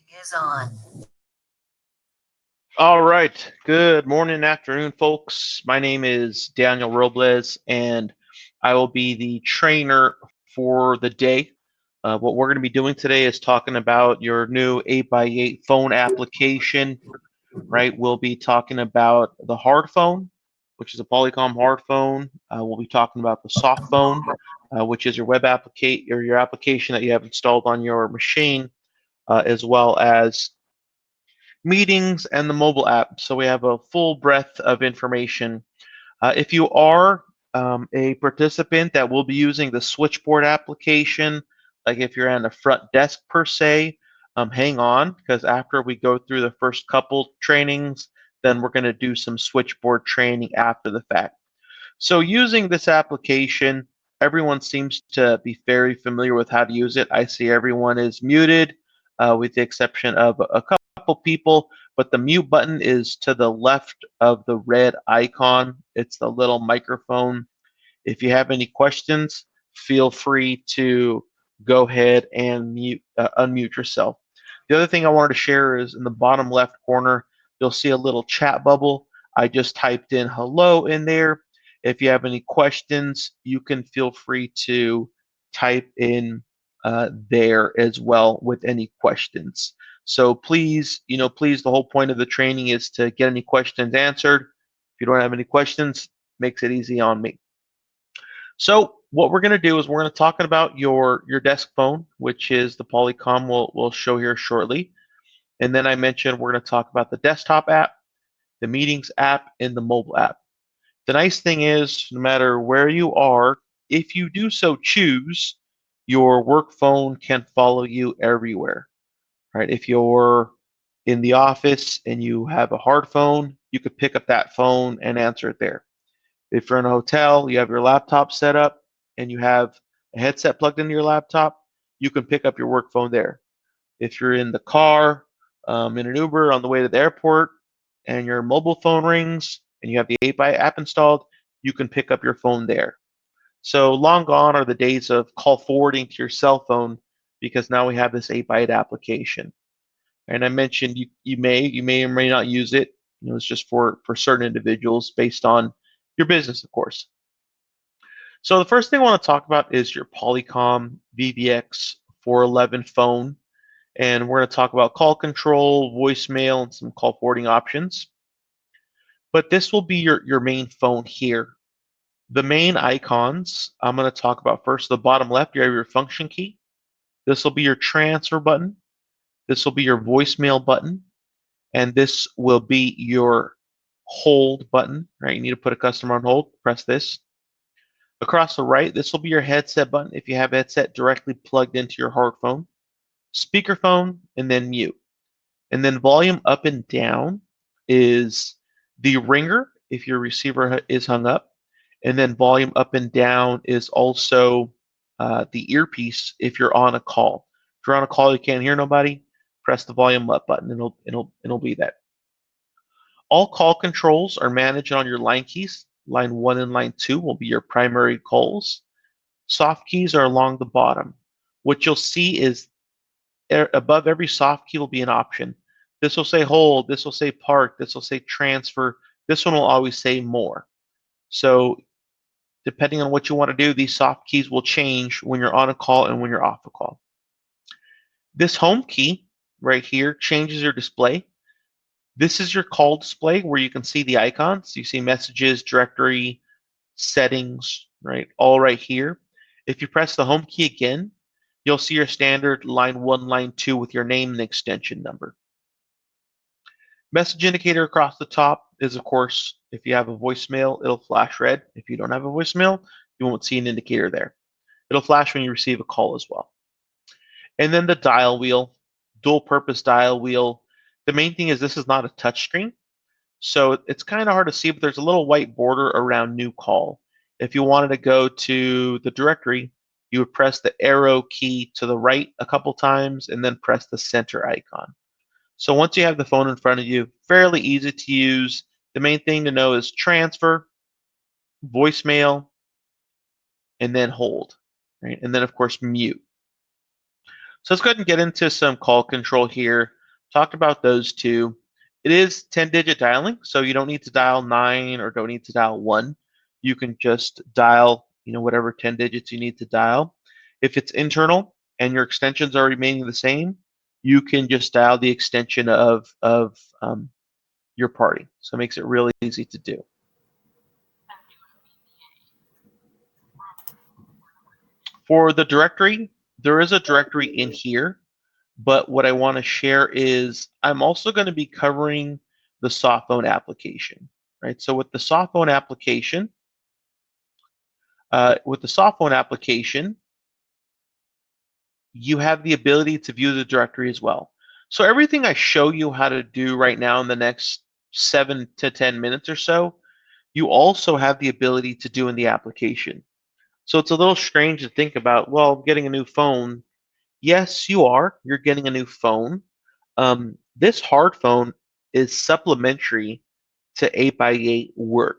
Is on. All right. Good morning, afternoon, folks. My name is Daniel Robles, and I will be the trainer for the day. What we're going to be doing today is talking about your new 8x8 phone application, right? We'll be talking about the hard phone, which is a Polycom hard phone. We'll be talking about the soft phone, which is your web application or your application that you have installed on your machine, as well as meetings and the mobile app. So we have a full breadth of information. If you are a participant that will be using the Switchboard application, like if you're on the front desk per se, hang on, because after we go through the first couple trainings, then we're going to do some Switchboard training after the fact. So using this application, everyone seems to be very familiar with how to use it. I see everyone is muted, with the exception of a couple people, but the mute button is to the left of the red icon. It's the little microphone. If you have any questions, feel free to go ahead and unmute yourself. The other thing I wanted to share is in the bottom left corner, you'll see a little chat bubble. I just typed in hello in there. If you have any questions, you can feel free to type in there as well with any questions. So please, please, the whole point of the training is to get any questions answered. If you don't have any questions, makes it easy on me. So what we're going to do is we're going to talk about your desk phone, which is the Polycom we'll show here shortly. And then I mentioned we're going to talk about the desktop app, the meetings app, and the mobile app. The nice thing is, no matter where you are, if you do so choose, your work phone can follow you everywhere. Right? If you're in the office and you have a hard phone, you could pick up that phone and answer it there. If you're in a hotel, you have your laptop set up and you have a headset plugged into your laptop, you can pick up your work phone there. If you're in the car, in an Uber on the way to the airport, and your mobile phone rings and you have the 8x8 app installed, you can pick up your phone there. So long gone are the days of call forwarding to your cell phone because now we have this 8x8 application. And I mentioned you may or may not use it. It's just for certain individuals based on your business, of course. So the first thing I want to talk about is your Polycom VVX 411 phone. And we're going to talk about call control, voicemail, and some call forwarding options. But this will be your main phone here. The main icons I'm going to talk about first. The bottom left, you have your function key. This will be your transfer button. This will be your voicemail button. And this will be your hold button, right? You need to put a customer on hold, press this. Across the right, this will be your headset button if you have a headset directly plugged into your hard phone. Speakerphone, and then mute. And then volume up and down is the ringer if your receiver is hung up. And then volume up and down is also the earpiece if you're on a call. If you're on a call, you can't hear nobody, press the volume up button, and it'll be that. All call controls are managed on your line keys. Line 1 and line 2 will be your primary calls. Soft keys are along the bottom. What you'll see is above every soft key will be an option. This will say hold, this will say park, this will say transfer. This one will always say more. So depending on what you want to do, these soft keys will change when you're on a call and when you're off a call. This home key right here changes your display. This is your call display where you can see the icons. You see messages, directory, settings, right? All right here. If you press the home key again, you'll see your standard line 1, line 2 with your name and extension number. Message indicator across the top is, of course, if you have a voicemail, it'll flash red. If you don't have a voicemail, you won't see an indicator there. It'll flash when you receive a call as well. And then the dial wheel, dual purpose dial wheel. The main thing is this is not a touch screen, so it's kind of hard to see, but there's a little white border around new call. If you wanted to go to the directory, you would press the arrow key to the right a couple times and then press the center icon. So once you have the phone in front of you, fairly easy to use. The main thing to know is transfer, voicemail, and then hold, right? And then of course mute. So let's go ahead and get into some call control here. Talked about those two. It is 10-digit dialing, so you don't need to dial 9 or don't need to dial 1. You can just dial, whatever 10 digits you need to dial. If it's internal and your extensions are remaining the same, you can just dial the extension of your party. So it makes it really easy to do. For the directory, there is a directory in here, but what I want to share is I'm also going to be covering the softphone application, right? So with the softphone application, you have the ability to view the directory as well. So everything I show you how to do right now in the next 7 to 10 minutes or so, you also have the ability to do in the application. So it's a little strange to think about, well, getting a new phone. Yes, you are. You're getting a new phone. This hard phone is supplementary to 8x8 Work,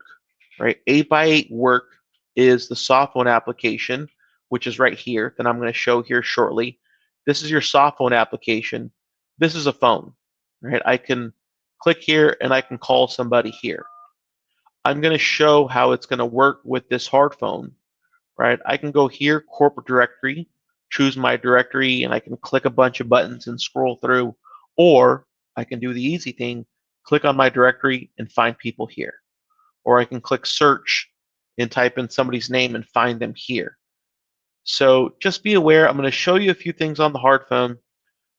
right? 8x8 Work is the softphone application, which is right here that I'm going to show here shortly. This is your softphone application. This is a phone, right? I can click here and I can call somebody here. I'm going to show how it's going to work with this hard phone, right? I can go here, corporate directory, choose my directory, and I can click a bunch of buttons and scroll through, or I can do the easy thing, click on my directory and find people here. Or I can click search and type in somebody's name and find them here. So just be aware, I'm going to show you a few things on the hard phone.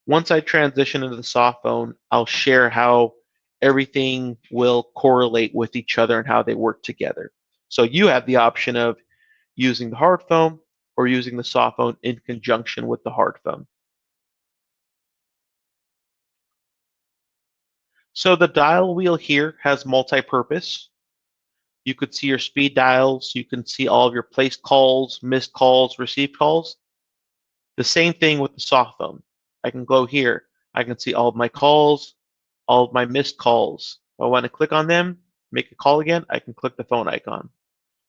Once I transition into the soft phone, I'll share how everything will correlate with each other and how they work together. So you have the option of using the hard phone or using the soft phone in conjunction with the hard phone. So the dial wheel here has multi-purpose. You could see your speed dials. You can see all of your placed calls, missed calls, received calls. The same thing with the soft phone. I can go here. I can see all of my calls, all of my missed calls. If I want to click on them, make a call again, I can click the phone icon.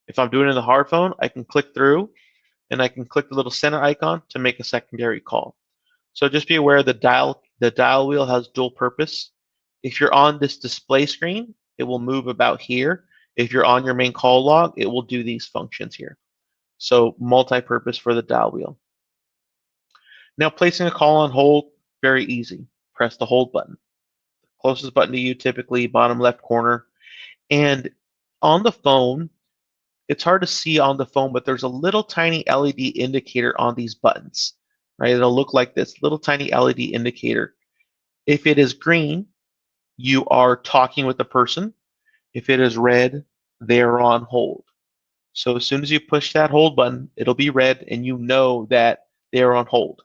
If I'm doing it in the hard phone, I can click through and I can click the little center icon to make a secondary call. So just be aware the dial wheel has dual purpose. If you're on this display screen, it will move about here. If you're on your main call log, it will do these functions here. So multi-purpose for the dial wheel. Now placing a call on hold, very easy. Press the hold button. Closest button to you, typically bottom left corner. And on the phone, it's hard to see on the phone, but there's a little tiny LED indicator on these buttons, right? It'll look like this little tiny LED indicator. If it is green, you are talking with the person. If it is red, they're on hold. So as soon as you push that hold button, it'll be red and you know that they're on hold.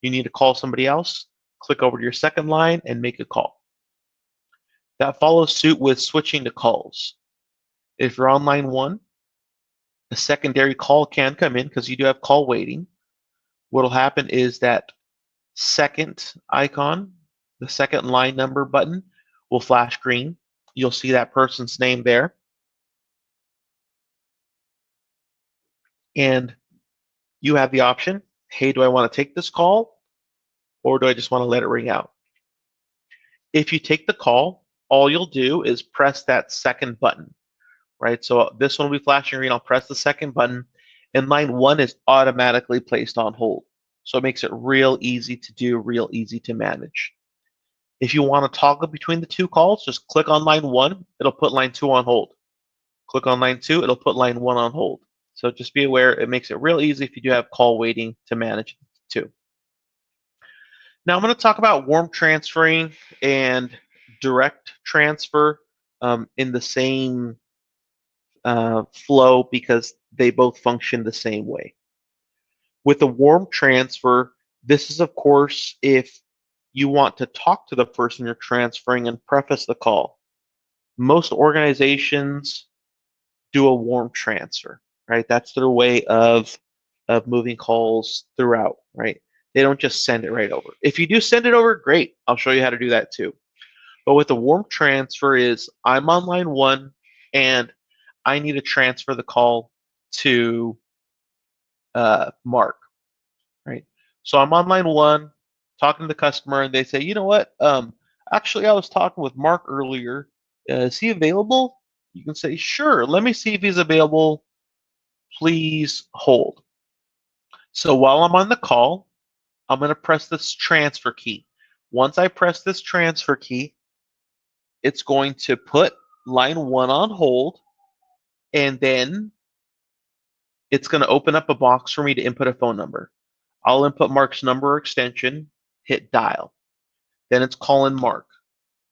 You need to call somebody else, click over to your second line and make a call. That follows suit with switching to calls. If you're on line 1, a secondary call can come in because you do have call waiting. What will happen is that second icon, the second line number button, will flash green. You'll see that person's name there. And you have the option, hey, do I want to take this call or do I just want to let it ring out? If you take the call, all you'll do is press that second button, right? So this one will be flashing green. I'll press the second button and line 1 is automatically placed on hold. So it makes it real easy to do, real easy to manage. If you want to toggle between the two calls, just click on line 1, it'll put line 2 on hold. Click on line 2, it'll put line 1 on hold. So just be aware, it makes it real easy if you do have call waiting to manage too. Now I'm going to talk about warm transferring and direct transfer in the same flow because they both function the same way. With a warm transfer, this is of course if you want to talk to the person you're transferring and preface the call. Most organizations do a warm transfer, right? That's their way of moving calls throughout, right? They don't just send it right over. If you do send it over, great. I'll show you how to do that too. But with a warm transfer is I'm on line 1 and I need to transfer the call to Mark, right? So I'm on line 1 talking to the customer and they say, you know what? Actually, I was talking with Mark earlier. Is he available? You can say, sure, let me see if he's available. Please hold. So while I'm on the call, I'm going to press this transfer key. Once I press this transfer key, it's going to put line 1 on hold, and then it's going to open up a box for me to input a phone number. I'll input Mark's number or extension, hit dial. Then it's calling Mark.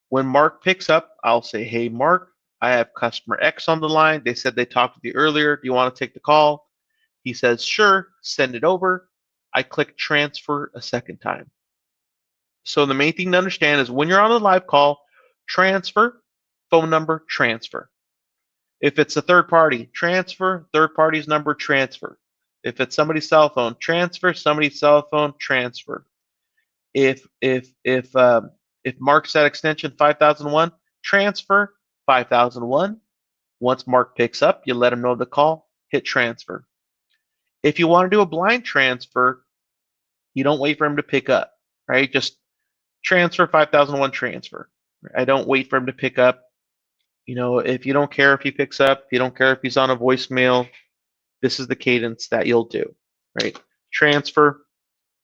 When Mark picks up, I'll say, hey, Mark, I have customer X on the line. They said they talked with you earlier. Do you want to take the call? He says, sure, send it over. I click transfer a second time. So the main thing to understand is when you're on a live call, transfer, phone number, transfer. If it's a third party, transfer, third party's number, transfer. If it's somebody's cell phone, transfer, somebody's cell phone, transfer. If Mark set extension 5001, transfer 5001. Once Mark picks up, you let him know the call, hit transfer. If you want to do a blind transfer, you don't wait for him to pick up, right? Just transfer 5001 transfer. I don't wait for him to pick up. If you don't care if he picks up, if you don't care if he's on a voicemail, this is the cadence that you'll do, right? Transfer,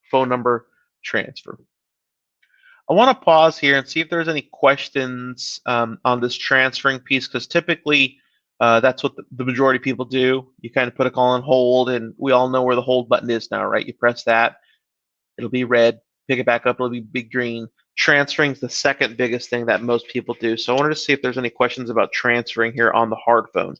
phone number, transfer. I want to pause here and see if there's any questions on this transferring piece, because typically that's what the majority of people do. You kind of put a call on hold, and we all know where the hold button is now, right? You press that, it'll be red. Pick it back up, it'll be big green. Transferring is the second biggest thing that most people do. So I wanted to see if there's any questions about transferring here on the hard phone.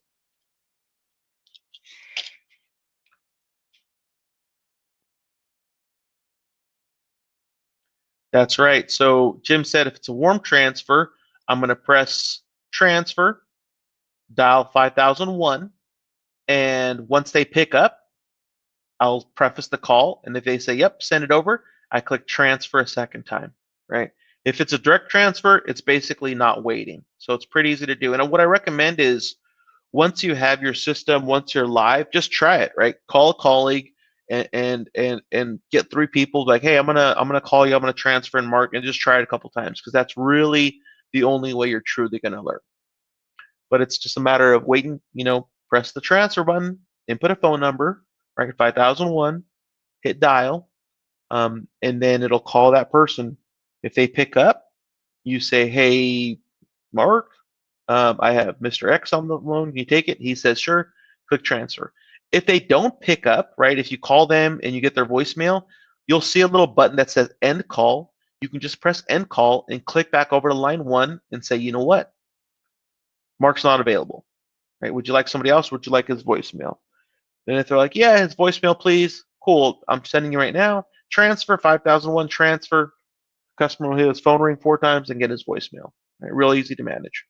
That's right. So Jim said if it's a warm transfer, I'm going to press transfer, dial 5001, and once they pick up, I'll preface the call, and if they say, yep, send it over, I click transfer a second time, right? If it's a direct transfer, it's basically not waiting. So it's pretty easy to do. And what I recommend is once you have your system, once you're live, just try it, right? Call a colleague and get 3 people like, hey, I'm gonna call you, I'm gonna transfer and Mark, and just try it a couple times, because that's really the only way you're truly gonna learn. But it's just a matter of waiting, press the transfer button, input a phone number, right? 5001, hit dial, and then it'll call that person. If they pick up, you say, hey, Mark, I have Mr. X on the phone. Can you take it? He says, sure. Click transfer. If they don't pick up, right, if you call them and you get their voicemail, you'll see a little button that says end call. You can just press end call and click back over to line 1 and say, you know what? Mark's not available. Right? Would you like somebody else? Would you like his voicemail? Then if they're like, yeah, his voicemail, please. Cool. I'm sending you right now. Transfer 5001 transfer. Customer will hear his phone ring 4 times and get his voicemail. Right? Real easy to manage.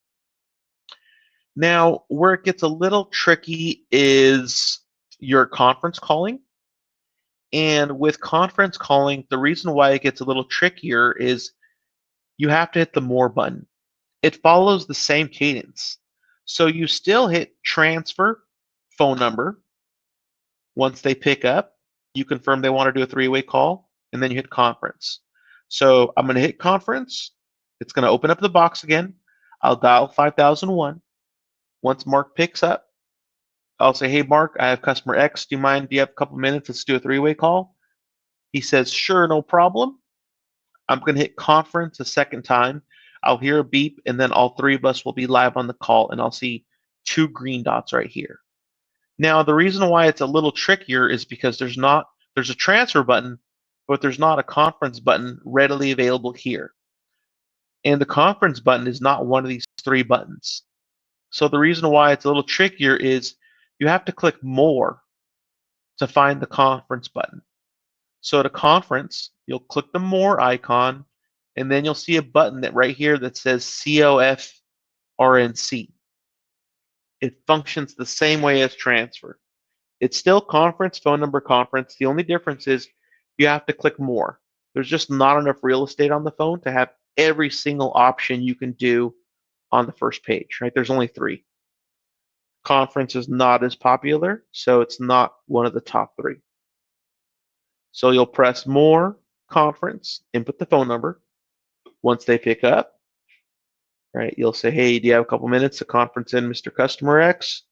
Now, where it gets a little tricky is your conference calling. And with conference calling, the reason why it gets a little trickier is you have to hit the more button. It follows the same cadence. So you still hit transfer, phone number. Once they pick up, you confirm they want to do a 3-way call, and then you hit conference. So I'm going to hit conference. It's going to open up the box again. I'll dial 5001. Once Mark picks up, I'll say, hey, Mark, I have customer X. Do you have a couple minutes? Let's do a 3-way call. He says, sure, no problem. I'm going to hit conference a second time. I'll hear a beep, and then all 3 of us will be live on the call, and I'll see 2 green dots right here. Now, the reason why it's a little trickier is because there's a transfer button, but there's not a conference button readily available here. And the conference button is not one of these 3 buttons. So the reason why it's a little trickier is you have to click more to find the conference button. So to conference, you'll click the more icon, and then you'll see a button that right here that says COF RNC. It functions the same way as transfer. It's still conference, phone number, conference. The only difference is you have to click more. There's just not enough real estate on the phone to have every single option you can do on the first page, right? There's only 3. Conference is not as popular, so it's not one of the top 3. So you'll press more, conference, input the phone number. Once they pick up, right, you'll say, hey, do you have a couple minutes to conference in Mr. Customer X?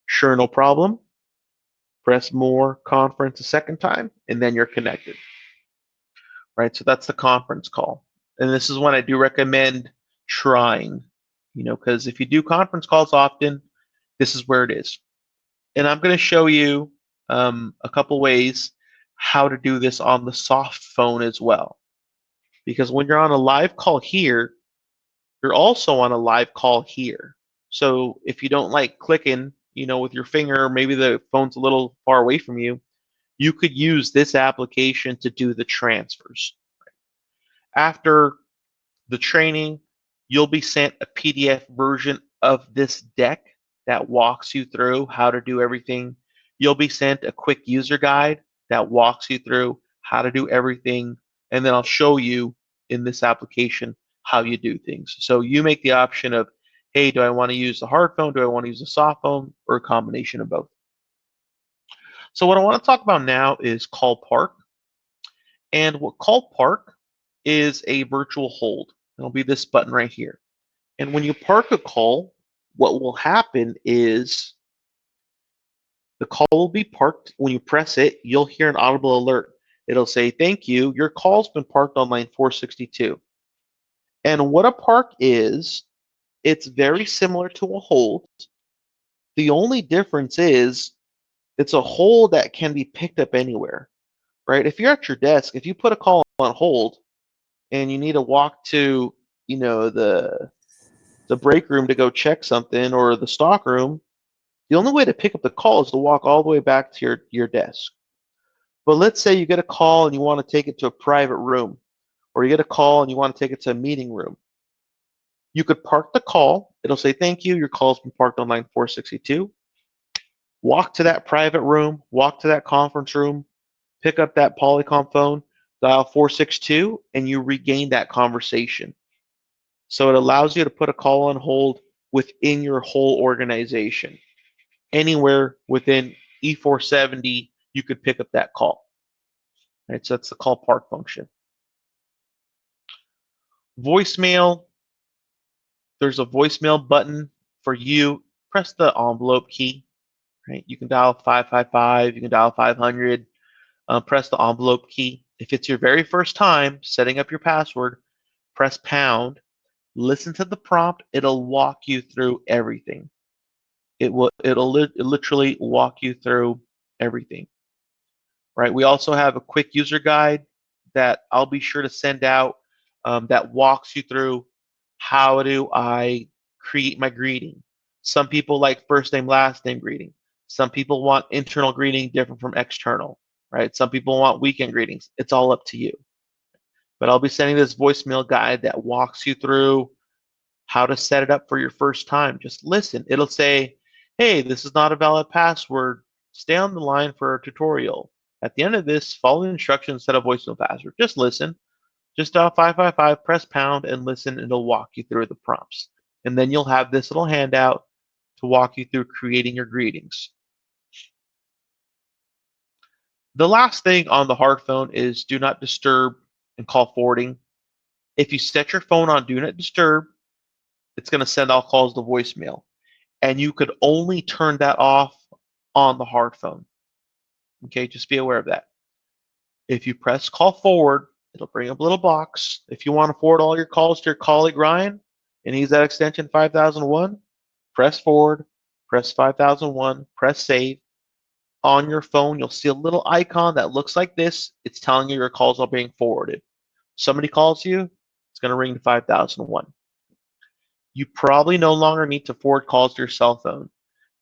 Sure, no problem. Press more, conference a second time, and then you're connected, right? So that's the conference call. And this is when I do recommend trying, because if you do conference calls often, this is where it is. And I'm going to show you a couple ways how to do this on the soft phone as well. Because when you're on a live call here, you're also on a live call here. So if you don't like clicking, with your finger, maybe the phone's a little far away from you, you could use this application to do the transfers. After the training, you'll be sent a PDF version of this deck that walks you through how to do everything. You'll be sent a quick user guide that walks you through how to do everything. And then I'll show you in this application how you do things. So you make the option of, hey, do I want to use the hard phone? Do I want to use the soft phone, or a combination of both? So what I want to talk about now is Call Park. And what Call Park is a virtual hold. It'll be this button right here. And when you park a call, what will happen is the call will be parked. When you press it, you'll hear an audible alert. It'll say, thank you, your call's been parked on line 462. And what a park is, it's very similar to a hold. The only difference is it's a hold that can be picked up anywhere, right? If you're at your desk, if you put a call on hold and you need to walk to, the break room to go check something, or the stock room, the only way to pick up the call is to walk all the way back to your desk. But let's say you get a call and you want to take it to a private room, or you get a call and you want to take it to a meeting room. You could park the call. It'll say, thank you, your call's been parked on line 462. Walk to that private room, walk to that conference room, pick up that Polycom phone, dial 462, and you regain that conversation. So it allows you to put a call on hold within your whole organization. Anywhere within E470, you could pick up that call. Right, so that's the call park function. Voicemail, there's a voicemail button for you. Press the envelope key. Right, you can dial 555, you can dial 500. Press the envelope key. If it's your very first time setting up your password, press pound. Listen to the prompt. It'll walk you through everything. It'll literally walk you through everything. Right. We also have a quick user guide that I'll be sure to send out that walks you through how do I create my greeting. Some people like first name, last name greeting. Some people want internal greeting different from external. Right. Some people want weekend greetings. It's all up to you. But I'll be sending this voicemail guide that walks you through how to set it up for your first time. Just listen. It'll say, hey, this is not a valid password. Stay on the line for a tutorial. At the end of this, follow the instructions, set a voicemail password. Just listen. Just dial 555, press pound, and listen, and it'll walk you through the prompts. And then you'll have this little handout to walk you through creating your greetings. The last thing on the hard phone is do not disturb and call forwarding. If you set your phone on do not disturb, it's going to send all calls to voicemail. And you could only turn that off on the hard phone. Okay, just be aware of that. If you press call forward, it'll bring up a little box. If you want to forward all your calls to your colleague Ryan and he's at extension 5001, press forward, press 5001, press save. On your phone, you'll see a little icon that looks like this. It's telling you your calls are being forwarded. Somebody calls you, it's going to ring to 5001. You probably no longer need to forward calls to your cell phone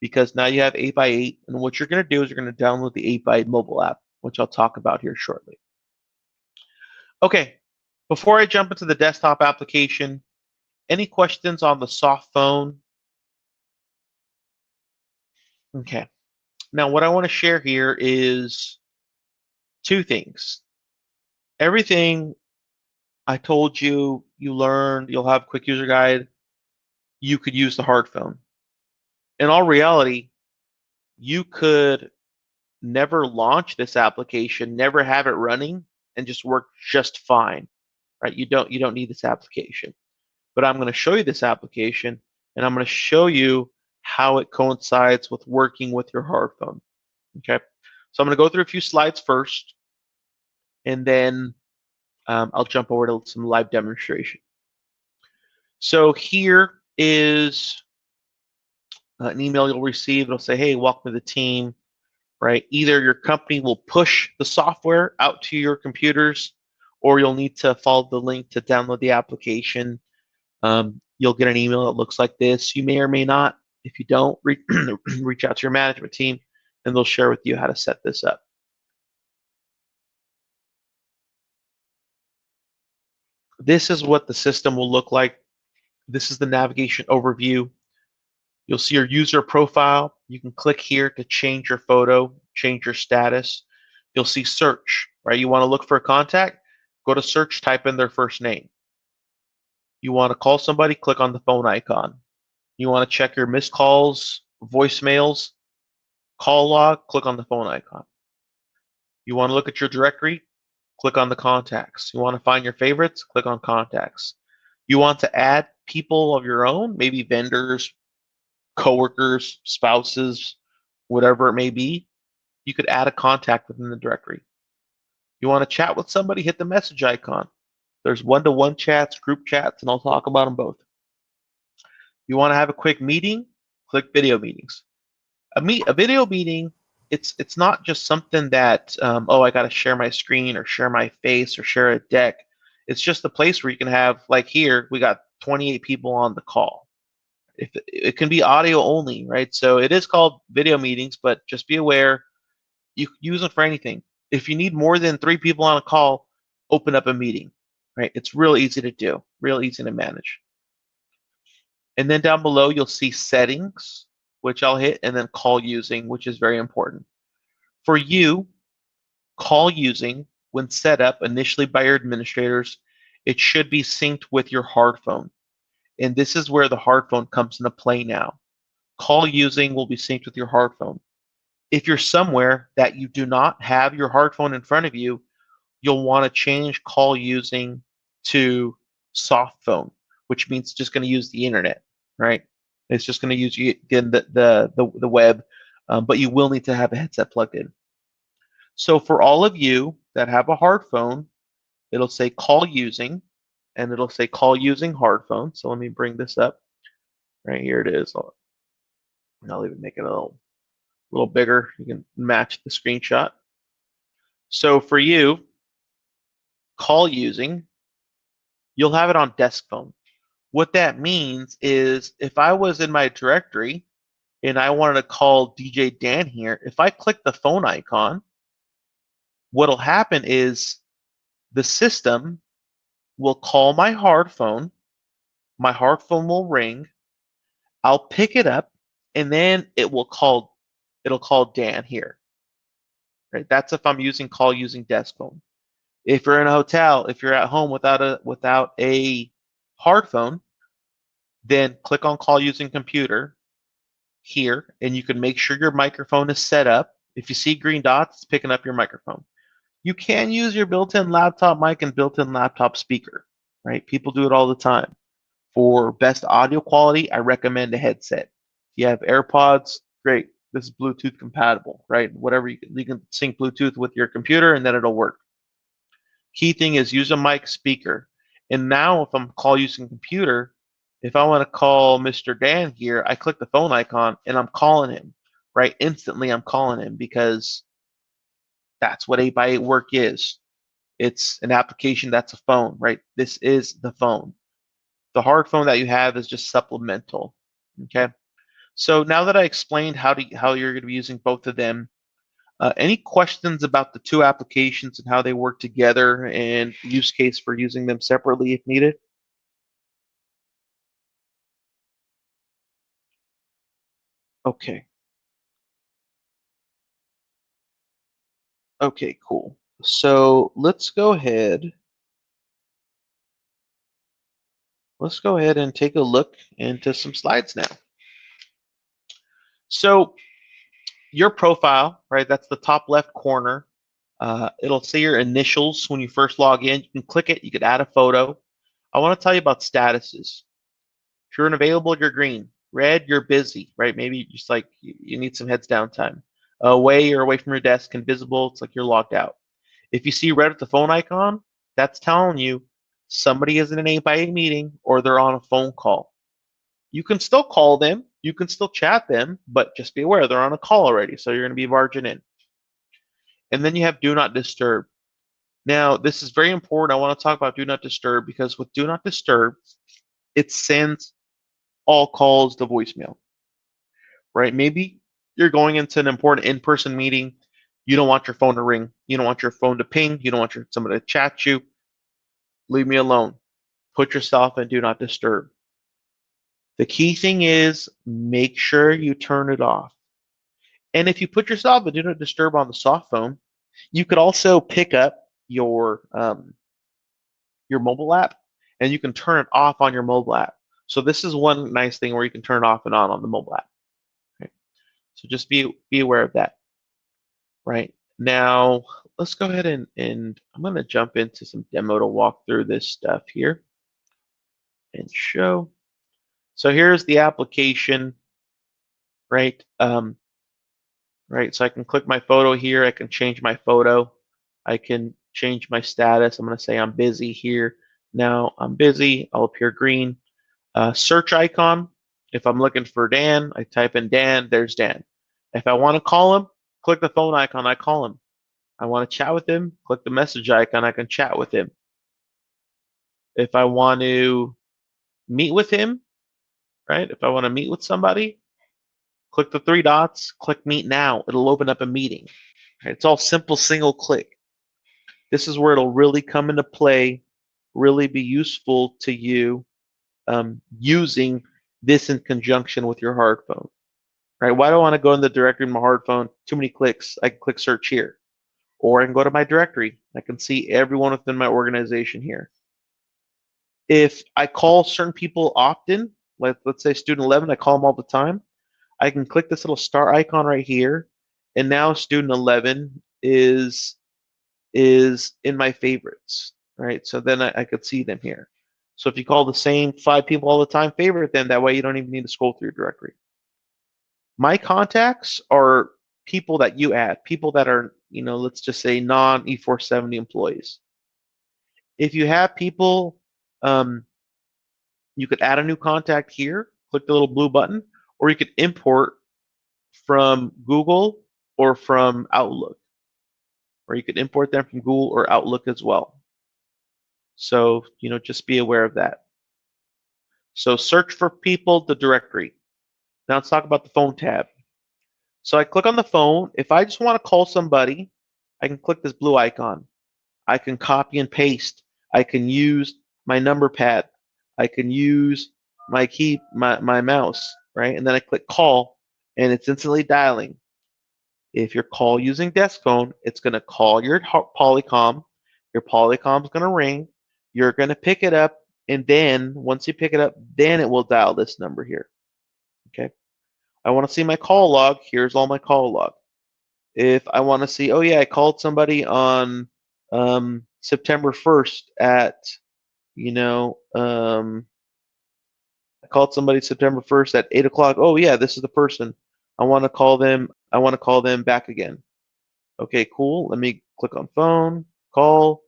because now you have 8x8, and what you're going to do is you're going to download the 8x8 mobile app, which I'll talk about here shortly. Okay, before I jump into the desktop application, any questions on the soft phone? Okay, now what I want to share here is two things. Everything I told you, you learned, you'll have a quick user guide, you could use the hard phone. In all reality, you could never launch this application, never have it running, and just work just fine. right? You don't need this application. But I'm going to show you this application, and I'm going to show you how it coincides with working with your hard phone. Okay, so I'm going to go through a few slides first, and then I'll jump over to some live demonstration. So here is an email you'll receive. It'll say, hey, welcome to the team, right? Either your company will push the software out to your computers, or you'll need to follow the link to download the application. You'll get an email that looks like this. You may or may not. If you don't, reach out to your management team, and they'll share with you how to set this up. This is what the system will look like. This is the navigation overview. You'll see your user profile. You can click here to change your photo, change your status. You'll see search, right? You want to look for a contact, go to search, type in their first name. You want to call somebody, click on the phone icon. You want to check your missed calls, voicemails, call log, click on the phone icon. You want to look at your directory, click on the contacts. You want to find your favorites, click on contacts. You want to add people of your own, maybe vendors, coworkers, spouses, whatever it may be. You could add a contact within the directory. You want to chat with somebody, hit the message icon. There's one-to-one chats, group chats, and I'll talk about them both. You want to have a quick meeting, click video meetings. A video meeting, it's not just something that, oh, I got to share my screen or share my face or share a deck. It's just a place where you can have, like here, we got 28 people on the call. It can be audio only, right? So it is called video meetings, but just be aware, you can use them for anything. If you need more than 3 people on a call, open up a meeting, right? It's real easy to do, real easy to manage. And then down below, you'll see settings, which I'll hit, and then call using, which is very important. For you, call using, when set up initially by your administrators, it should be synced with your hard phone. And this is where the hard phone comes into play now. Call using will be synced with your hard phone. If you're somewhere that you do not have your hard phone in front of you, you'll want to change call using to soft phone, which means just going to use the internet, right? It's just going to use again the web, but you will need to have a headset plugged in. So for all of you that have a hard phone, it'll say call using, and it'll say call using hard phone. So let me bring this up. Right here it is. I'll even make it a little bigger. You can match the screenshot. So for you, call using, you'll have it on desk phone. What that means is if I was in my directory and I wanted to call DJ Dan here, if I click the phone icon, what'll happen is the system will call my hard phone will ring, I'll pick it up, and then it'll call Dan here. Right? That's if I'm using call using desk phone. If you're in a hotel, if you're at home without a hard phone, then click on call using computer here, and you can make sure your microphone is set up. If you see green dots, it's picking up your microphone. You can use your built-in laptop mic and built-in laptop speaker, right? People do it all the time. For best audio quality, I recommend a headset. If you have AirPods, great. This is Bluetooth compatible, right? Whatever you can sync Bluetooth with your computer, and then it'll work. Key thing is use a mic speaker. And now if I'm call using computer, if I want to call Mr. Dan here, I click the phone icon and I'm calling him, right? Instantly I'm calling him because that's what 8x8 work is. It's an application that's a phone, right? This is the phone. The hard phone that you have is just supplemental, okay? So now that I explained how you're going to be using both of them, any questions about the two applications and how they work together and use case for using them separately if needed? Okay. Okay, cool. So let's go ahead. Let's go ahead and take a look into some slides now. So your profile, right? That's the top left corner. It'll say your initials when you first log in. You can click it. You could add a photo. I want to tell you about statuses. If you're unavailable, you're green. Red, you're busy, right? Maybe just like you need some heads down time. Away or away from your desk, invisible, it's like you're logged out. If you see red with the phone icon, that's telling you somebody is in an 8x8 meeting or they're on a phone call. You can still call them, you can still chat them, but just be aware they're on a call already, so you're going to be barging in. And then you have do not disturb. Now, this is very important. I want to talk about do not disturb because with do not disturb, it sends all calls to voicemail, right? Maybe you're going into an important in-person meeting. You don't want your phone to ring. You don't want your phone to ping. You don't want somebody to chat you. Leave me alone. Put yourself in do not disturb. The key thing is make sure you turn it off. And if you put yourself in do not disturb on the soft phone, you could also pick up your mobile app and you can turn it off on your mobile app. So this is one nice thing where you can turn it off and on the mobile app. Okay? So just be aware of that. Right now, let's go ahead and I'm going to jump into some demo to walk through this stuff here and show. So here's the application, right? Right. So I can click my photo here. I can change my photo. I can change my status. I'm going to say I'm busy here. Now I'm busy. I'll appear green. Search icon. If I'm looking for Dan, I type in Dan. There's Dan. If I want to call him, click the phone icon. I call him. I want to chat with him. Click the message icon. I can chat with him. If I want to meet with him, right? If I want to meet with somebody, click the three dots. Click Meet Now. It'll open up a meeting. Right? It's all simple single click. This is where it'll really come into play, really be useful to you using this in conjunction with your hard phone. Right? Why do I want to go in the directory in my hard phone? Too many clicks. I can click search here. Or I can go to my directory. I can see everyone within my organization here. If I call certain people often, like let's say student 11, I call them all the time, I can click this little star icon right here, and now student 11 is in my favorites, right? So then I could see them here. So if you call the same 5 people all the time, favorite them. That way you don't even need to scroll through your directory. My contacts are people that you add, people that are, let's just say non-E470 employees. If you have people, you could add a new contact here, click the little blue button, or you could import from Google or from Outlook. Or you could import them from Google or Outlook as well. So, just be aware of that. So search for people, the directory. Now let's talk about the phone tab. So I click on the phone. If I just want to call somebody, I can click this blue icon. I can copy and paste. I can use my number pad. I can use my my mouse, right? And then I click call, and it's instantly dialing. If you're call using desk phone, it's going to call your Polycom. Your Polycom's going to ring. You're going to pick it up, and then once you pick it up, then it will dial this number here. Okay. I want to see my call log. Here's all my call log. If I want to see, oh yeah, I called somebody on September 1st at, I called somebody September 1st at 8 o'clock. Oh yeah, this is the person. I want to call them. I want to call them back again. Okay, cool. Let me click on phone, call.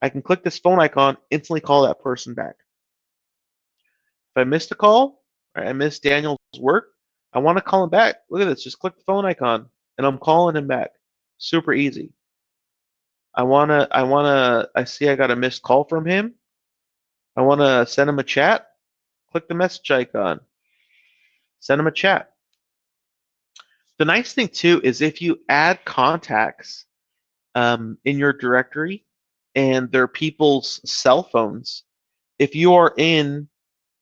I can click this phone icon, instantly call that person back. If I missed a call, right, I missed Daniel's work, I want to call him back. Look at this. Just click the phone icon, and I'm calling him back. Super easy. I see I got a missed call from him. I want to send him a chat. Click the message icon. Send him a chat. The nice thing too is if you add contacts in your directory and they're people's cell phones, if you are in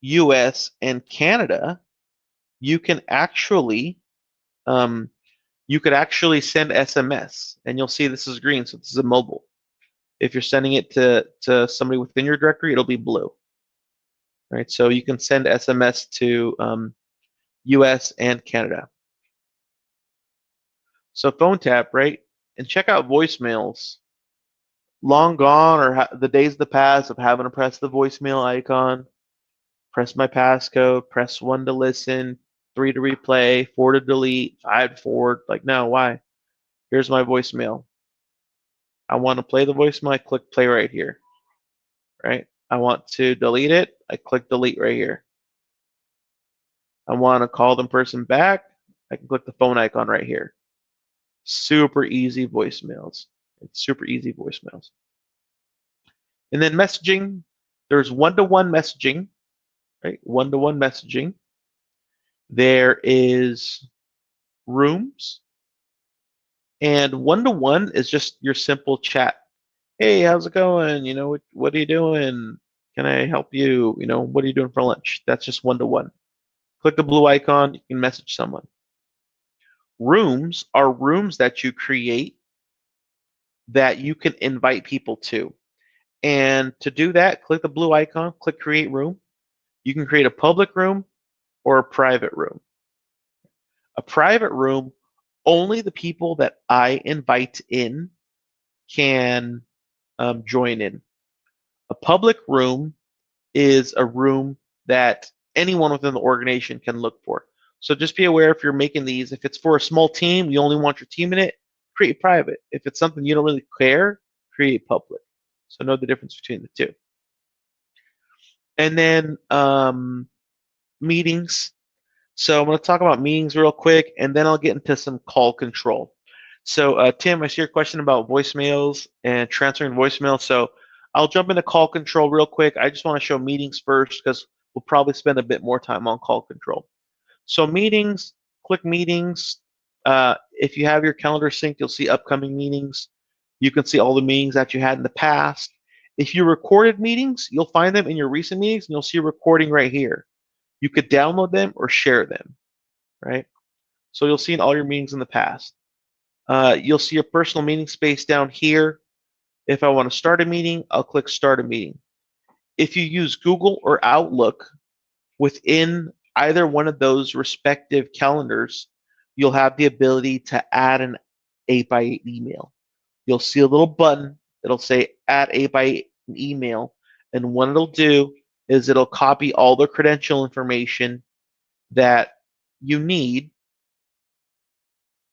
US and Canada, you can actually you could actually send SMS, and you'll see this is green, so this is a mobile. If you're sending it to somebody within your directory, it'll be blue. Right, so you can send SMS to US and Canada. So phone tap, right? and check out voicemails. Long gone are the days of the past of having to press the voicemail icon, press my passcode, press 1 to listen, 3 to replay, 4 to delete, 5 to forward. Like, no, why? Here's my voicemail. I want to play the voicemail, I click play right here, right? I want to delete it, I click delete right here. I want to call the person back, I can click the phone icon right here. Super easy voicemails. It's super easy voicemails. And then messaging, there's one-to-one messaging, right? One-to-one messaging. There is rooms, and one-to-one is just your simple chat. Hey, how's it going? You know, what are you doing? Can I help you? You know, what are you doing for lunch? That's just one-to-one. Click the blue icon, you can message someone. Rooms are rooms that you create that you can invite people to. And to do that, click the blue icon, click create room. You can create a public room or a private room. A private room, only the people that I invite in can join in. A public room is a room that anyone within the organization can look for. So just be aware if you're making these, if it's for a small team, you only want your team in it, create private. If it's something you don't really care, create public. So know the difference between the two. And then meetings. So I'm going to talk about meetings real quick, and then I'll get into some call control. So Tim, I see your question about voicemails and transferring voicemail. So I'll jump into call control real quick. I just want to show meetings first because we'll probably spend a bit more time on call control. So meetings, click meetings. If you have your calendar synced, you'll see upcoming meetings. You can see all the meetings that you had in the past. If you recorded meetings, you'll find them in your recent meetings, and you'll see a recording right here. You could download them or share them, right? So you'll see in all your meetings in the past. You'll see a personal meeting space down here. If I want to start a meeting, I'll click Start a Meeting. If you use Google or Outlook within either one of those respective calendars, you'll have the ability to add an 8x8 email. You'll see a little button. It'll say Add 8x8 email, and what it'll do is it'll copy all the credential information that you need,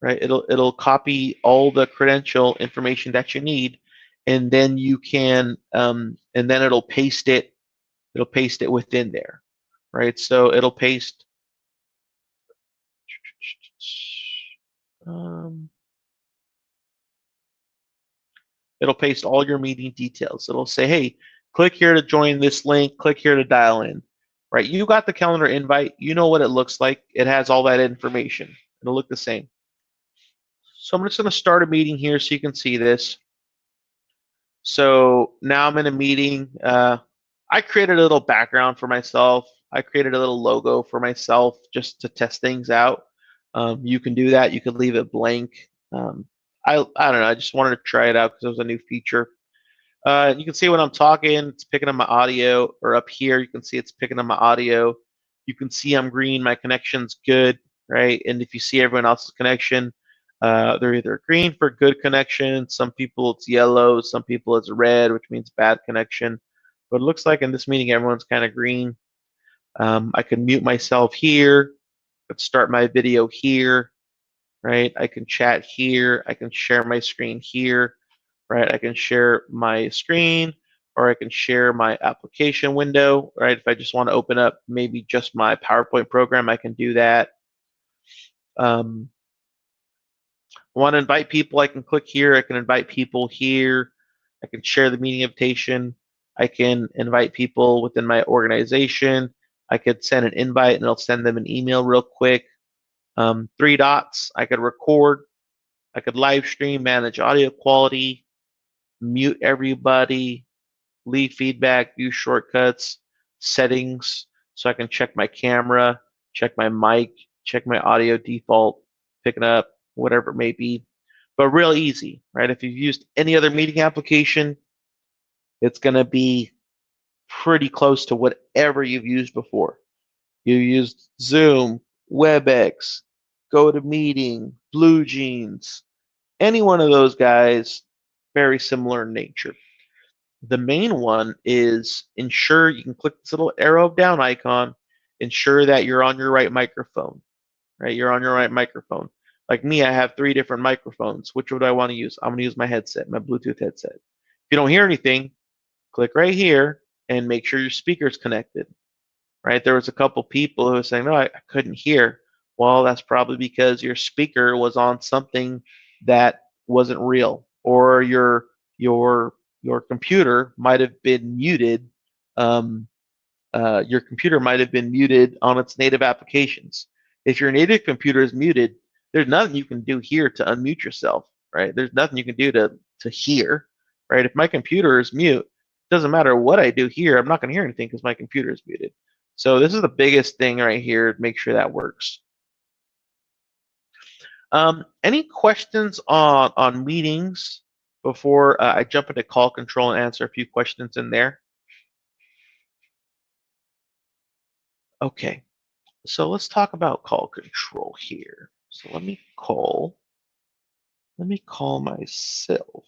right? It'll copy all the credential information that you need, and then you can and then it'll paste it within there, right? So it'll paste it'll paste all your meeting details. It'll say, hey, click here to join this link, click here to dial in, right? You got the calendar invite, you know what it looks like. It has all that information. It'll look the same. So I'm just going to start a meeting here so you can see this. So now I'm in a meeting. I created a little background for myself. I created a little logo for myself just to test things out. You can do that. You could leave it blank. I don't know. I just wanted to try it out because it was a new feature. You can see when I'm talking, it's picking up my audio, or up here, you can see it's picking up my audio. You can see I'm green, my connection's good, right? And if you see everyone else's connection, they're either green for good connection, some people it's yellow, some people it's red, which means bad connection. But it looks like in this meeting, everyone's kind of green. I can mute myself here. I could start my video here, right? I can chat here. I can share my screen here, right? I can share my screen, or I can share my application window, right? If I just want to open up maybe just my PowerPoint program, I can do that. I want to invite people, I can click here. I can invite people here. I can share the meeting invitation. I can invite people within my organization. I could send an invite and it'll send them an email real quick. 3 dots, I could record. I could live stream, manage audio quality, mute everybody, leave feedback, view shortcuts, settings, so I can check my camera, check my mic, check my audio default, pick it up, whatever it may be. But real easy, right? If you've used any other meeting application, it's going to be pretty close to whatever you've used before. You used Zoom, WebEx, GoToMeeting, BlueJeans, Any one of those guys, very similar in nature. The main one is ensure you can click this little arrow down icon, ensure that you're on your right microphone, right? You're on your right microphone. Like me, I have 3 different microphones. Which would I want to use? I'm going to use my headset, my Bluetooth headset. If you don't hear anything, click right here and make sure your speaker's connected, right? There was a couple people who were saying, no, I couldn't hear. Well, that's probably because your speaker was on something that wasn't real, or your computer might have been muted. Um, your computer might have been muted on its native applications. If your native computer is muted, there's nothing you can do here to unmute yourself, right? There's nothing you can do to hear, right? If my computer is mute, it doesn't matter what I do here, I'm not going to hear anything because my computer is muted. So this is the biggest thing right here to make sure that works. Any questions on meetings before I jump into call control and answer a few questions in there? Okay, so let's talk about call control here. So let me call myself.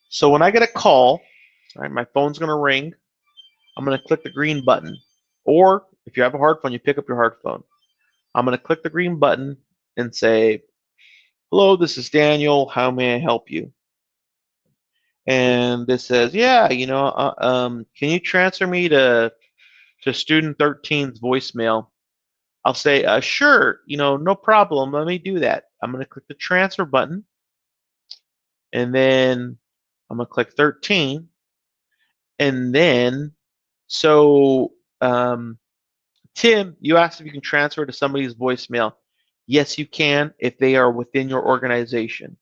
So when I get a call, right, my phone's gonna ring. I'm gonna click the green button. Or if you have a hard phone, you pick up your hard phone. I'm gonna click the green button and say, hello, this is Daniel. How may I help you? And this says, yeah, can you transfer me to student 13's voicemail? I'll say, sure, no problem. Let me do that. I'm going to click the transfer button, and then I'm going to click 13. And then, so Tim, you asked if you can transfer to somebody's voicemail. Yes, you can if they are within your organization.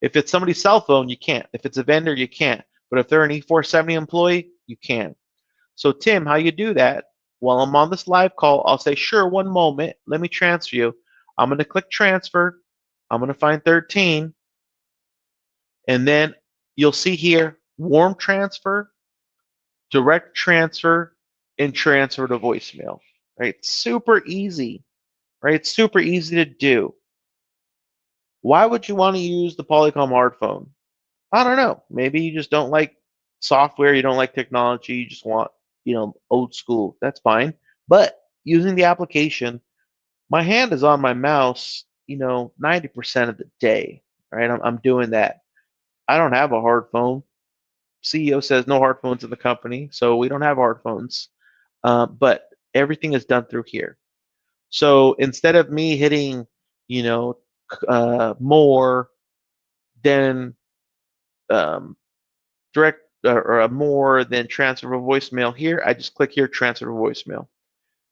If it's somebody's cell phone, you can't. If it's a vendor, you can't. But if they're an E470 employee, you can. So Tim, how you do that? While I'm on this live call, I'll say, sure, one moment. Let me transfer you. I'm going to click transfer. I'm going to find 13. And then you'll see here, warm transfer, direct transfer, and transfer to voicemail. Right? Super easy. Right? It's super easy to do. Why would you want to use the Polycom hard phone? I don't know. Maybe you just don't like software, you don't like technology, you just want, old school. That's fine. But using the application, my hand is on my mouse, 90% of the day, right? I'm doing that. I don't have a hard phone. CEO says no hard phones in the company, so we don't have hard phones. But everything is done through here. So instead of me hitting, more than direct or a more than transfer to voicemail here, I just click here, transfer to voicemail.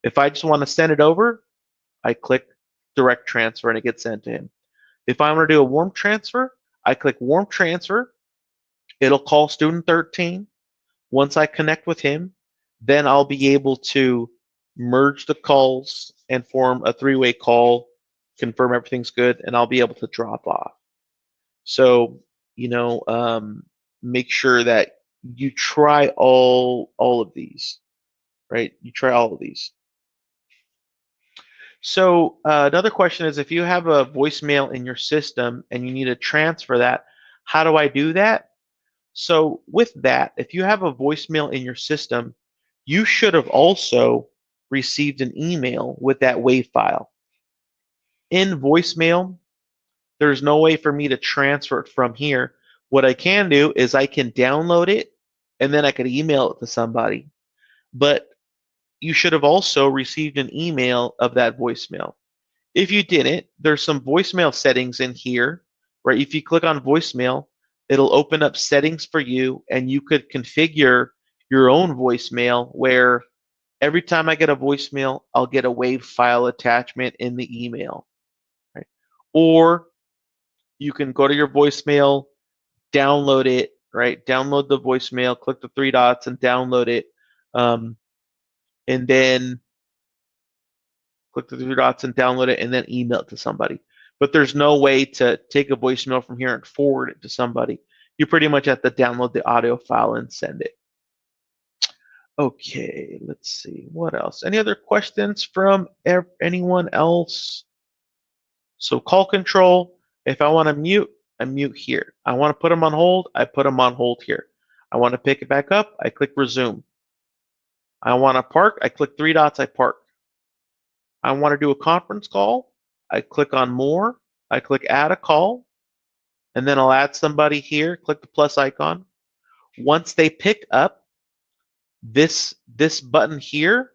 If I just want to send it over, I click direct transfer and it gets sent to him. If I want to do a warm transfer, I click warm transfer. It'll call student 13. Once I connect with him, then I'll be able to merge the calls and form a 3-way call, confirm everything's good, and I'll be able to drop off. So, make sure that you try all of these, right? You try all of these. So another question is, if you have a voicemail in your system and you need to transfer that, how do I do that? So with that, if you have a voicemail in your system, you should have also received an email with that WAV file. In voicemail, there's no way for me to transfer it from here. What I can do is I can download it and then I could email it to somebody. But you should have also received an email of that voicemail. If you didn't, there's some voicemail settings in here, right? If you click on voicemail, it'll open up settings for you and you could configure your own voicemail where every time I get a voicemail, I'll get a WAV file attachment in the email, right? Or you can go to your voicemail, download it, right? Download the voicemail, click the 3 dots and download it. And then click the 3 dots and download it and then email it to somebody. But there's no way to take a voicemail from here and forward it to somebody. You pretty much have to download the audio file and send it. Okay, let's see. What else? Any other questions from anyone else? So call control, if I want to mute, I mute here. I want to put them on hold, I put them on hold here. I want to pick it back up, I click resume. I want to park, I click three dots, I park. I want to do a conference call, I click on more, I click add a call, and then I'll add somebody here, click the plus icon. Once they pick up this button here,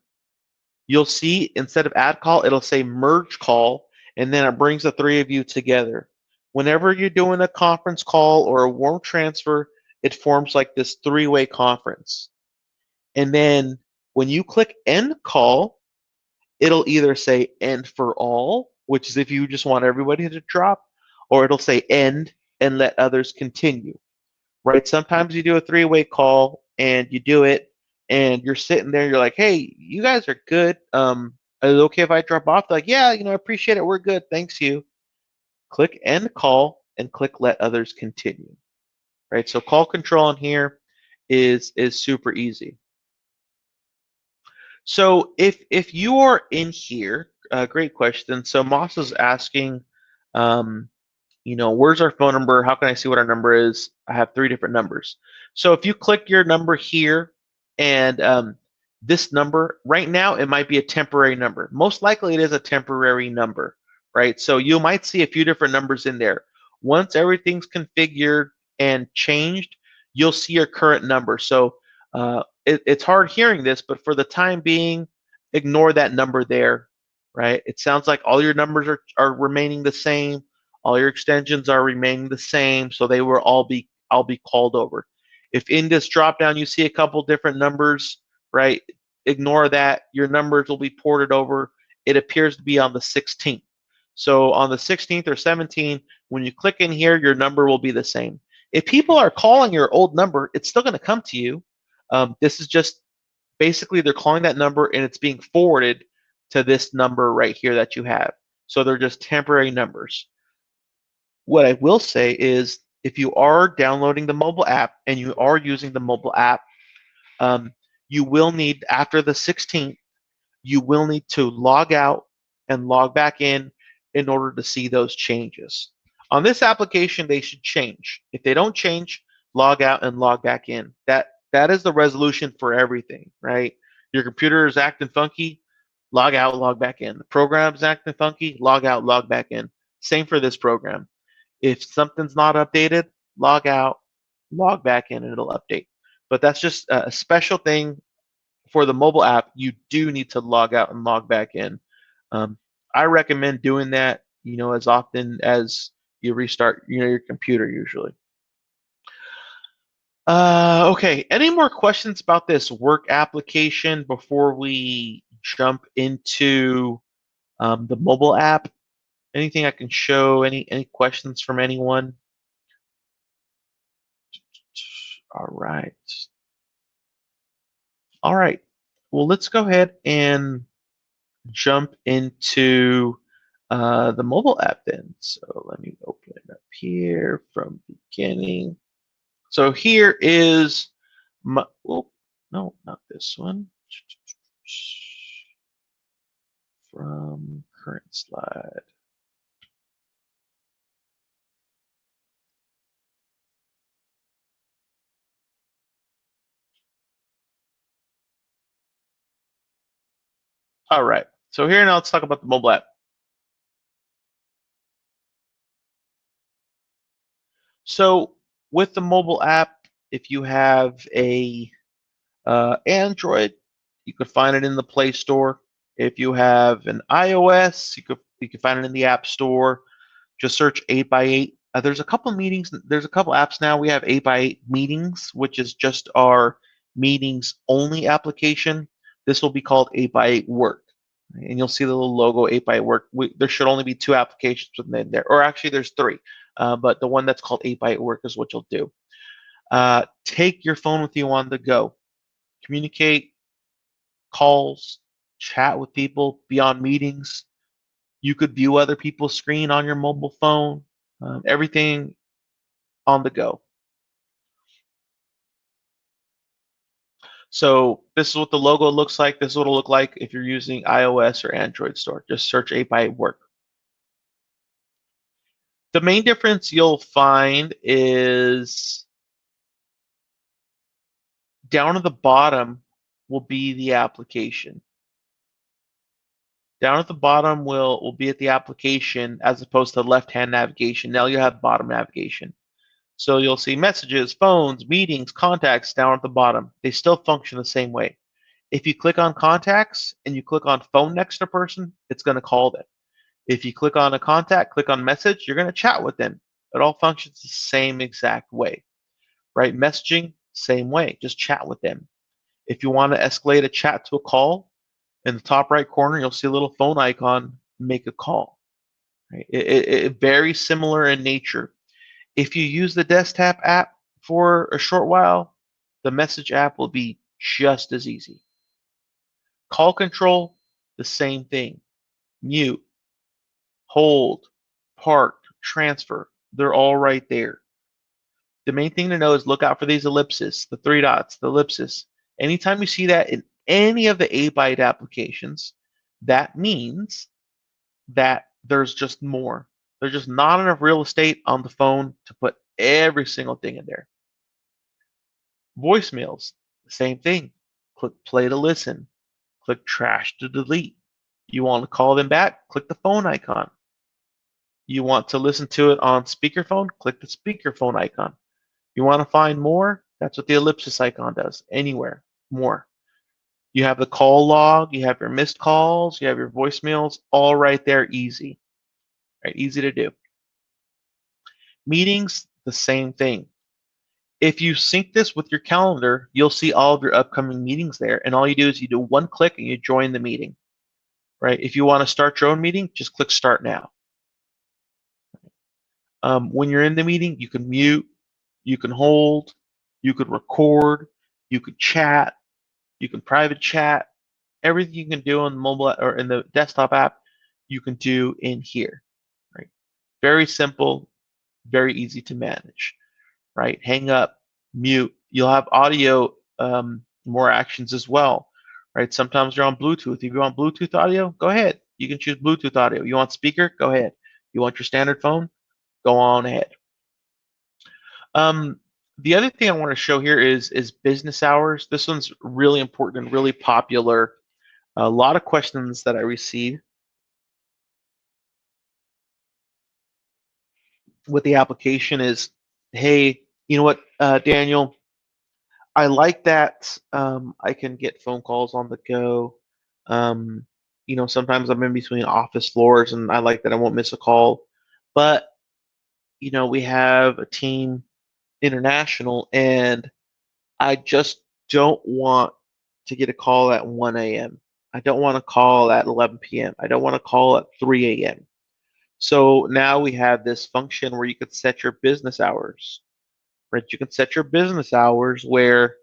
you'll see instead of add call, it'll say merge call, and then it brings the three of you together. Whenever you're doing a conference call or a warm transfer, it forms like this three-way conference. And then when you click end call, it'll either say end for all, which is if you just want everybody to drop, or it'll say end and let others continue. Right? Sometimes you do a three-way call and you do it and you're sitting there, you're like, hey, you guys are good. Is it okay if I drop off? They're like, yeah, I appreciate it. We're good. Thanks you. Click end call and click let others continue. Right? So call control on here is super easy. So if you are in here, great question. So Moss is asking, where's our phone number? How can I see what our number is? I have three different numbers. So if you click your number here and this number, right now it might be a temporary number. Most likely it is a temporary number, right? So you might see a few different numbers in there. Once everything's configured and changed, you'll see your current number. So it's hard hearing this, but for the time being, ignore that number there, right? It sounds like all your numbers are remaining the same. All your extensions are remaining the same, so they will all be called over. If in this dropdown you see a couple different numbers, right? Ignore that. Your numbers will be ported over. It appears to be on the 16th. So on the 16th or 17th, when you click in here, your number will be the same. If people are calling your old number, it's still going to come to you. This is just basically they're calling that number and it's being forwarded to this number right here that you have. So they're just temporary numbers. What I will say is if you are downloading the mobile app and you are using the mobile app, you will need, after the 16th, you will need to log out and log back in order to see those changes. On this application, they should change. If they don't change, log out and log back in. That is the resolution for everything, right? Your computer is acting funky, log out, log back in. The program's acting funky, log out, log back in. Same for this program. If something's not updated, log out, log back in, and it'll update. But that's just a special thing for the mobile app. You do need to log out and log back in. I recommend doing that, as often as you restart, your computer usually. Okay, any more questions about this work application before we jump into the mobile app? Anything I can show? Any questions from anyone? All right. All right. Well, let's go ahead and jump into the mobile app then. So let me open it up here from beginning. So here is my, oh, no, not this one. From current slide. All right. So here now let's talk about the mobile app. So with the mobile app, if you have a Android, you could find it in the Play Store. If you have an iOS, you could find it in the App Store. Just search 8x8. There's a couple meetings. There's a couple apps now. We have 8x8 Meetings, which is just our meetings only application. This will be called 8x8 Work, and you'll see the little logo 8x8 Work. There should only be two applications within there, or actually there's three, but the one that's called 8x8 Work is what you'll do. Take your phone with you on the go. Communicate, calls, chat with people, be on meetings. You could view other people's screen on your mobile phone, everything on the go. So this is what the logo looks like. This is what it'll look like if you're using iOS or Android store. Just search 8x8 Work. The main difference you'll find is down at the bottom will be the application. Down at the bottom will be at the application as opposed to left-hand navigation. Now you have bottom navigation. So you'll see messages, phones, meetings, contacts down at the bottom. They still function the same way. If you click on contacts and you click on phone next to person, it's going to call them. If you click on a contact, click on message, you're going to chat with them. It all functions the same exact way, right? Messaging, same way, just chat with them. If you want to escalate a chat to a call, in the top right corner, you'll see a little phone icon, make a call. Right? It very similar in nature. If you use the desktop app for a short while, the message app will be just as easy. Call control, the same thing. Mute, hold, park, transfer, they're all right there. The main thing to know is look out for these ellipses, the three dots, the ellipsis. Anytime you see that in any of the 8x8 applications, that means that there's just more. There's just not enough real estate on the phone to put every single thing in there. Voicemails, same thing. Click play to listen. Click trash to delete. You want to call them back? Click the phone icon. You want to listen to it on speakerphone? Click the speakerphone icon. You want to find more? That's what the ellipsis icon does. Anywhere, more. You have the call log, you have your missed calls, you have your voicemails, all right there, easy. Right, easy to do. Meetings, the same thing. If you sync this with your calendar, you'll see all of your upcoming meetings there, and all you do is you do one click and you join the meeting. Right? If you want to start your own meeting, just click Start Now. When you're in the meeting, you can mute, you can hold, you could record, you could chat, you can private chat. Everything you can do on the mobile or in the desktop app, you can do in here. Right? Very simple, very easy to manage. Right? Hang up, mute. You'll have audio more actions as well. Right? Sometimes you're on Bluetooth. If you want Bluetooth audio, go ahead. You can choose Bluetooth audio. You want speaker? Go ahead. You want your standard phone? Go on ahead. The other thing I want to show here is business hours. This one's really important and really popular. A lot of questions that I receive with the application is, hey, you know what, Daniel, I like that I can get phone calls on the go. Sometimes I'm in between office floors and I like that I won't miss a call. But, we have a team international and I just don't want to get a call at 1 a.m. I don't want to call at 11 p.m. I don't want to call at 3 a.m. So now we have this function where you could set your business hours, right? You can set your business hours where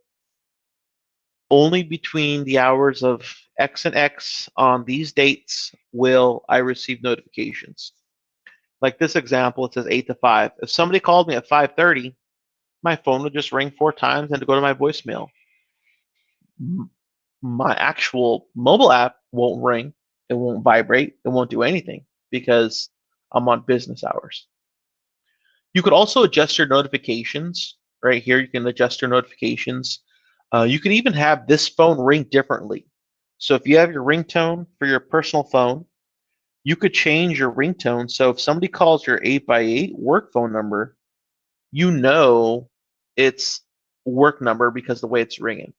only between the hours of X and X on these dates will I receive notifications. Like this example, it says 8 to 5. If somebody called me at 5:30, my phone would just ring 4 times and go to my voicemail. My actual mobile app won't ring, it won't vibrate, it won't do anything because I'm on business hours. You could also adjust your notifications. Right here, you can adjust your notifications. You can even have this phone ring differently. So if you have your ringtone for your personal phone, you could change your ringtone. So if somebody calls your 8x8 work phone number, you know it's work number because the way it's ringing.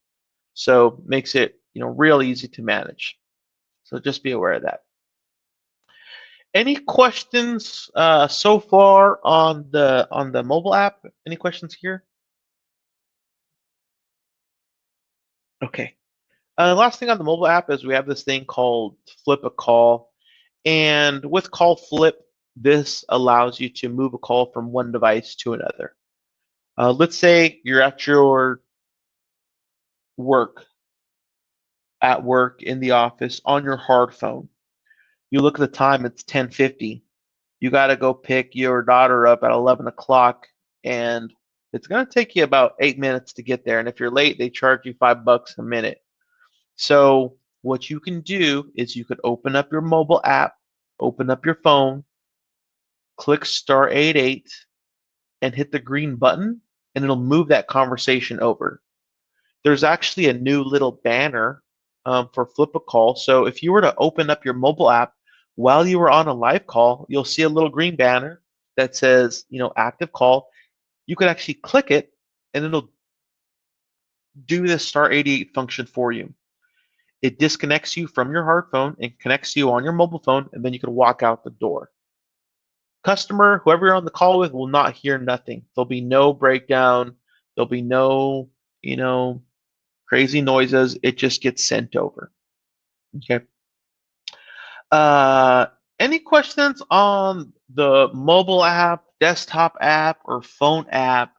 So makes it real easy to manage. So just be aware of that. Any questions so far on the mobile app? Any questions here? Okay. Last thing on the mobile app is we have this thing called Flip a Call. And with Call Flip, this allows you to move a call from one device to another. Let's say you're at your work, in the office, on your hard phone. You look at the time, it's 10:50. You got to go pick your daughter up at 11 o'clock, and It's going to take you about 8 minutes to get there. And if you're late, they charge you $5 a minute. So what you can do is you could open up your mobile app, open up your phone, click *88 and hit the green button, and it'll move that conversation over. There's actually a new little banner for Flip a Call. So if you were to open up your mobile app while you were on a live call, you'll see a little green banner that says, active call. You could actually click it, and it'll do this *88 function for you. It disconnects you from your hard phone and connects you on your mobile phone, and then you can walk out the door. Customer, whoever you're on the call with, will not hear nothing. There'll be no breakdown. There'll be no, crazy noises. It just gets sent over. Okay. Any questions on the mobile app, desktop app, or phone app?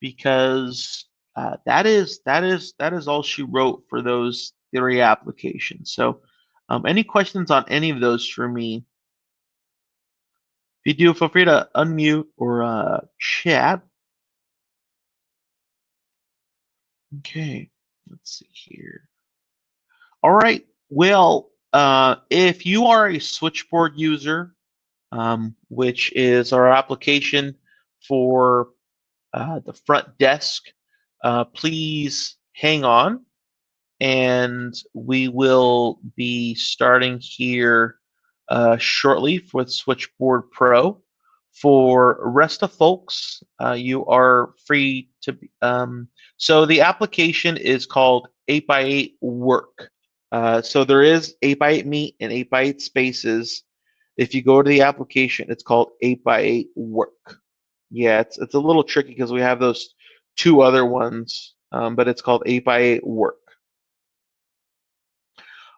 Because that is all she wrote for those 3 applications. So, any questions on any of those for me? If you do, feel free to unmute or chat. Okay, let's see here. All right. Well, if you are a Switchboard user, which is our application for the front desk, please hang on, and we will be starting here shortly with Switchboard Pro. For rest of folks, you are free to. So the application is called 8x8 Work. So there is 8x8 Meet and 8x8 Spaces. If you go to the application, it's called 8x8 Work. Yeah, it's a little tricky because we have those 2 other ones, but it's called 8x8 Work.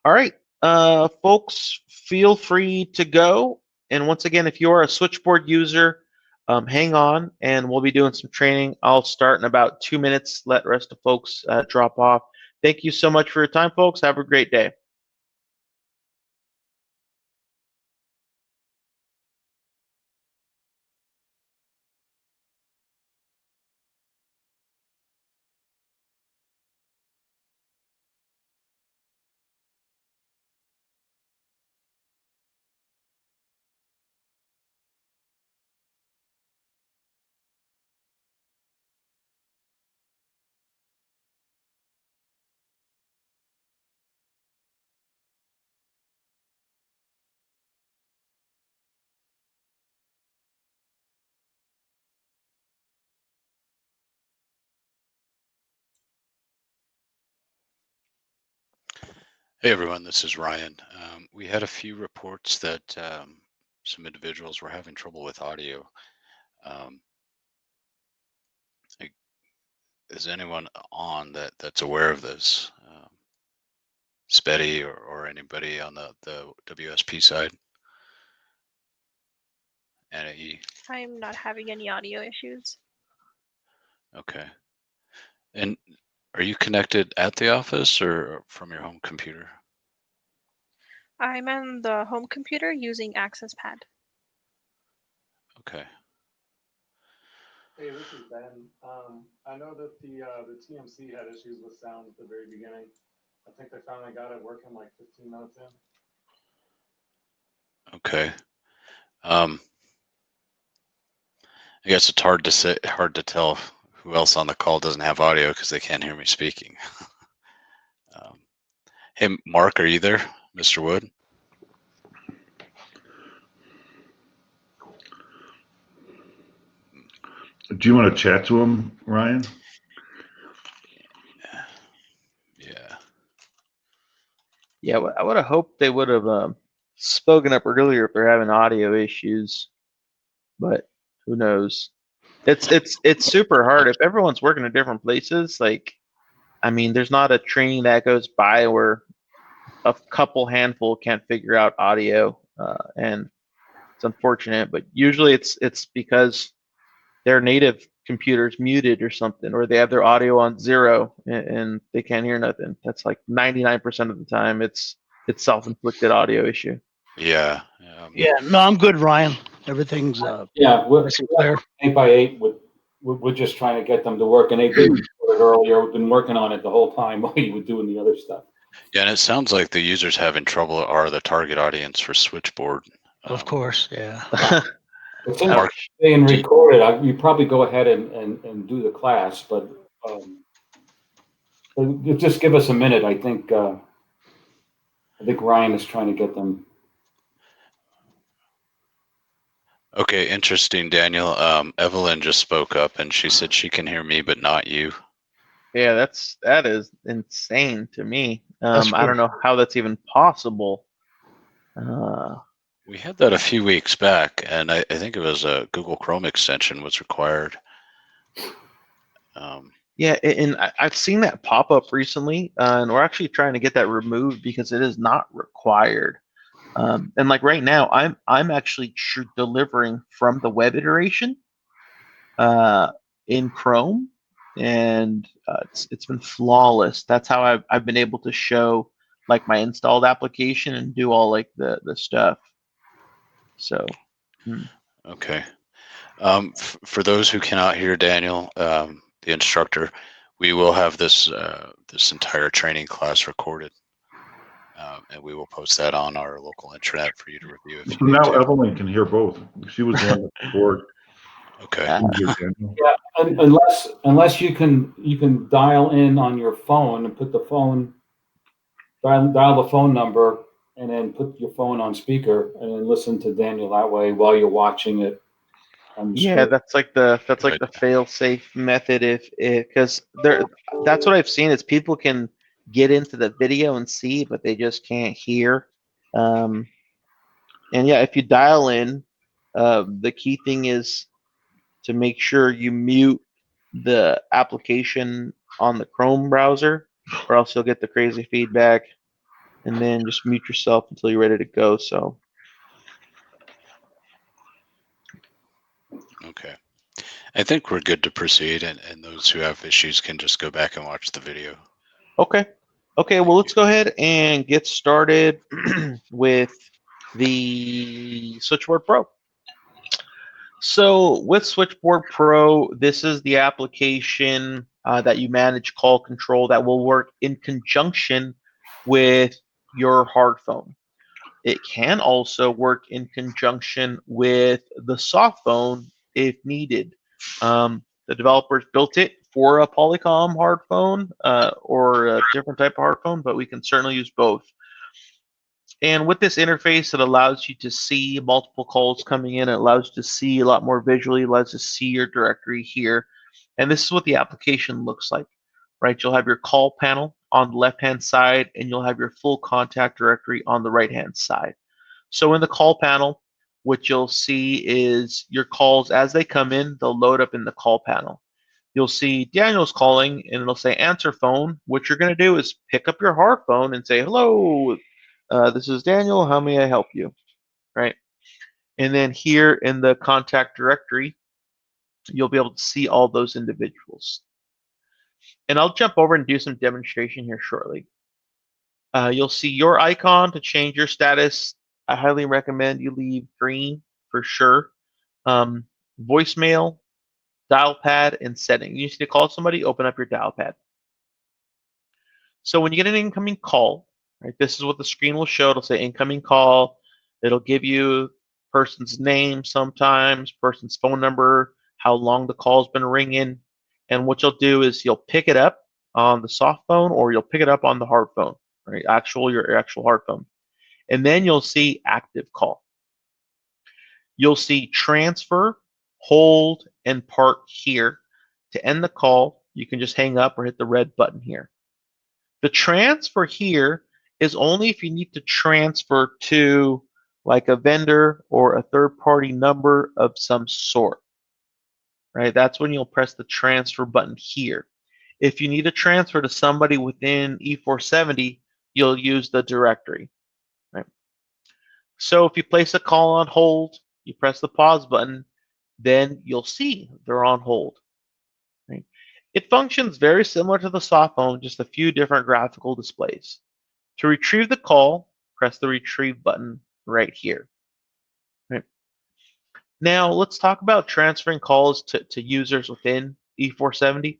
All right, folks, feel free to go. And once again, if you are a Switchboard user, hang on, and we'll be doing some training. I'll start in about 2 minutes. Let the rest of folks drop off. Thank you so much for your time, folks. Have a great day. Hey everyone, this is Ryan. We had a few reports that some individuals were having trouble with audio. Is anyone on that's aware of this? Spetty or anybody on the WSP side? Annie? I'm not having any audio issues. Okay. And are you connected at the office or from your home computer? I'm on the home computer using Access Pad. Okay. Hey, this is Ben. I know that the TMC had issues with sound at the very beginning. I think they finally got it working like 15 minutes in. Okay. I guess it's hard to tell who else on the call doesn't have audio because they can't hear me speaking. Hey, Mark, are you there, Mr. Wood? Do you want to chat to him, Ryan? Yeah. Yeah, I would have hoped they would have spoken up earlier if they're having audio issues, but who knows? It's super hard if everyone's working in different places. Like, I mean, there's not a training that goes by where a couple handful can't figure out audio, and it's unfortunate. But usually it's because their native computer's muted or something, or they have their audio on 0 and they can't hear nothing. That's like 99% of the time. It's self-inflicted audio issue. Yeah. Yeah, no, I'm good, Ryan. Everything's Yeah, nice and clear. 8x8 with we're just trying to get them to work, and they did record it earlier. We've been working on it the whole time while you were doing the other stuff. Yeah, and it sounds like the users having trouble are the target audience for Switchboard. Of course, yeah. But since Mark, it's being recorded, you probably go ahead and do the class, but just give us a minute. I think Ryan is trying to get them. okay, interesting, Daniel. Evelyn just spoke up and she said she can hear me, but not you. Yeah, that is insane to me. That's I don't know how that's even possible. We had that a few weeks back, and I think it was a Google Chrome extension was required. Yeah, and I've seen that pop up recently, and we're actually trying to get that removed because it is not required. And like right now, I'm actually delivering from the web iteration in Chrome, and it's been flawless. That's how I've been able to show like my installed application and do all like the stuff. So. Okay. For those who cannot hear Daniel, the instructor, we will have this this entire training class recorded, and we will post that on our local intranet for you to review if So you need now to. Evelyn can hear both. She was the one that scored. Okay. Yeah, unless you can dial in on your phone and put the phone dial the phone number and then put your phone on speaker and then listen to Daniel that way while you're watching it. Yeah, that's like the fail-safe method if because that's what I've seen is people can get into the video and see, but they just can't hear. And yeah, if you dial in, the key thing is to make sure you mute the application on the Chrome browser, or else you'll get the crazy feedback. And then just mute yourself until you're ready to go. So. Okay. I think we're good to proceed, and those who have issues can just go back and watch the video. Okay. Okay, well, let's go ahead and get started with the Switchboard Pro. So with Switchboard Pro, this is the application that you manage call control that will work in conjunction with your hard phone. It can also work in conjunction with the soft phone if needed. The developers built it for a Polycom hard phone or a different type of hard phone, but we can certainly use both. And with this interface, it allows you to see multiple calls coming in. It allows you to see a lot more visually. It allows you to see your directory here. And this is what the application looks like, right? You'll have your call panel on the left-hand side, and you'll have your full contact directory on the right-hand side. So in the call panel, what you'll see is your calls as they come in, they'll load up in the call panel. You'll see Daniel's calling, and it'll say answer phone. What you're going to do is pick up your hard phone and say, hello, this is Daniel. How may I help you? Right? And then here in the contact directory, you'll be able to see all those individuals. And I'll jump over and do some demonstration here shortly. You'll see your icon to change your status. I highly recommend you leave green for sure. Voicemail, dial pad, and setting. You need to call somebody, open up your dial pad. So when you get an incoming call, right, this is what the screen will show. It'll say incoming call. It'll give you person's name sometimes, person's phone number, how long the call's been ringing. And what you'll do is you'll pick it up on the soft phone or you'll pick it up on the hard phone, right? Your actual hard phone. And then you'll see active call. You'll see transfer, hold, and park here. To end the call, you can just hang up or hit the red button here. The transfer here is only if you need to transfer to like a vendor or a third-party number of some sort, right? That's when you'll press the transfer button here. If you need to transfer to somebody within E470, you'll use the directory, right? So if you place a call on hold, you press the pause button, then you'll see they're on hold. Right? It functions very similar to the soft phone, just a few different graphical displays. To retrieve the call, press the retrieve button right here. Right? Now let's talk about transferring calls to users within E470.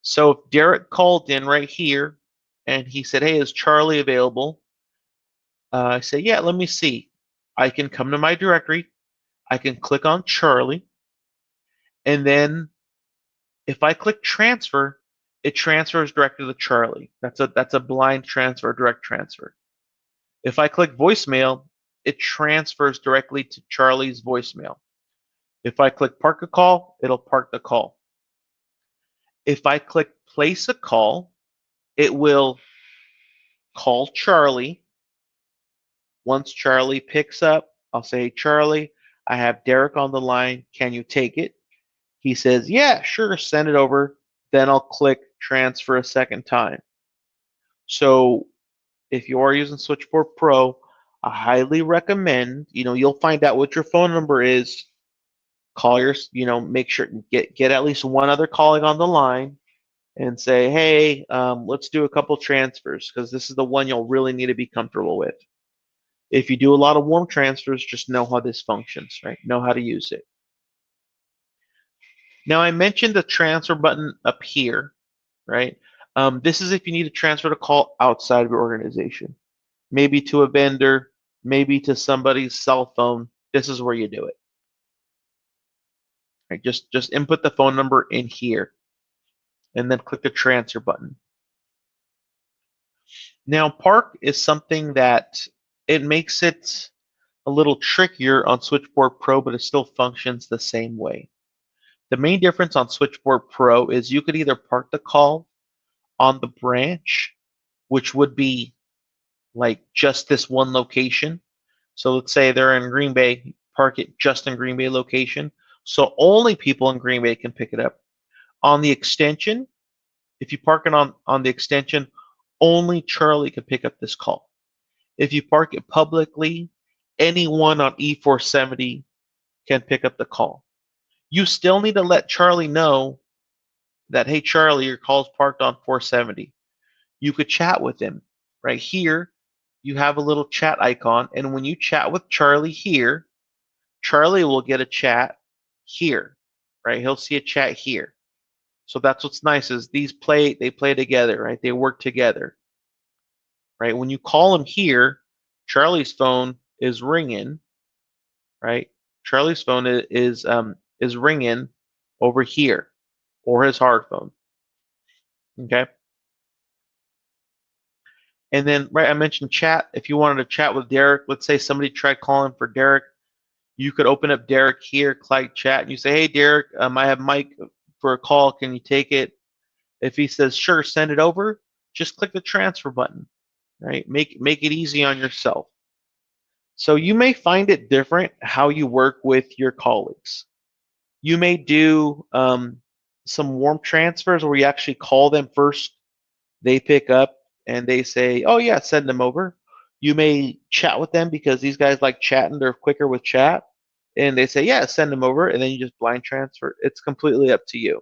So if Derek called in right here and he said, hey, is Charlie available? I say, yeah, let me see. I can come to my directory. I can click on Charlie. And then if I click transfer, it transfers directly to Charlie. That's a blind transfer, direct transfer. If I click voicemail, it transfers directly to Charlie's voicemail. If I click park a call, it'll park the call. If I click place a call, it will call Charlie. Once Charlie picks up, I'll say, Charlie, I have Derek on the line. Can you take it? He says, yeah, sure, send it over. Then I'll click transfer a second time. So if you are using Switchboard Pro, I highly recommend, you'll find out what your phone number is. Call your, make sure, get at least one other colleague on the line and say, hey, let's do a couple transfers because this is the one you'll really need to be comfortable with. If you do a lot of warm transfers, just know how this functions, right? Know how to use it. Now, I mentioned the transfer button up here, right? This is if you need to transfer the call outside of your organization, maybe to a vendor, maybe to somebody's cell phone. This is where you do it. Right? Just input the phone number in here, and then click the transfer button. Now, park is something that it makes it a little trickier on Switchboard Pro, but it still functions the same way. The main difference on Switchboard Pro is you could either park the call on the branch, which would be like just this one location. So let's say they're in Green Bay, park it just in Green Bay location. So only people in Green Bay can pick it up. On the extension, if you park it on the extension, only Charlie can pick up this call. If you park it publicly, anyone on E470 can pick up the call. You still need to let Charlie know that, hey, Charlie, your call's parked on 470. You could chat with him. Right here, you have a little chat icon, and when you chat with Charlie here, Charlie will get a chat here, right? He'll see a chat here. So that's what's nice is they play together, right? They work together, right? When you call him here, Charlie's phone is ringing, right? Charlie's phone is ringing over here, or his hard phone. Okay. And then, right, I mentioned chat. If you wanted to chat with Derek, let's say somebody tried calling for Derek, you could open up Derek here, click chat, and you say, hey, Derek, I have Mike for a call. Can you take it? If he says, sure, send it over, just click the transfer button, right? Make it easy on yourself. So you may find it different how you work with your colleagues. You may do some warm transfers where you actually call them first. They pick up and they say, oh, yeah, send them over. You may chat with them because these guys like chatting. They're quicker with chat. And they say, yeah, send them over. And then you just blind transfer. It's completely up to you.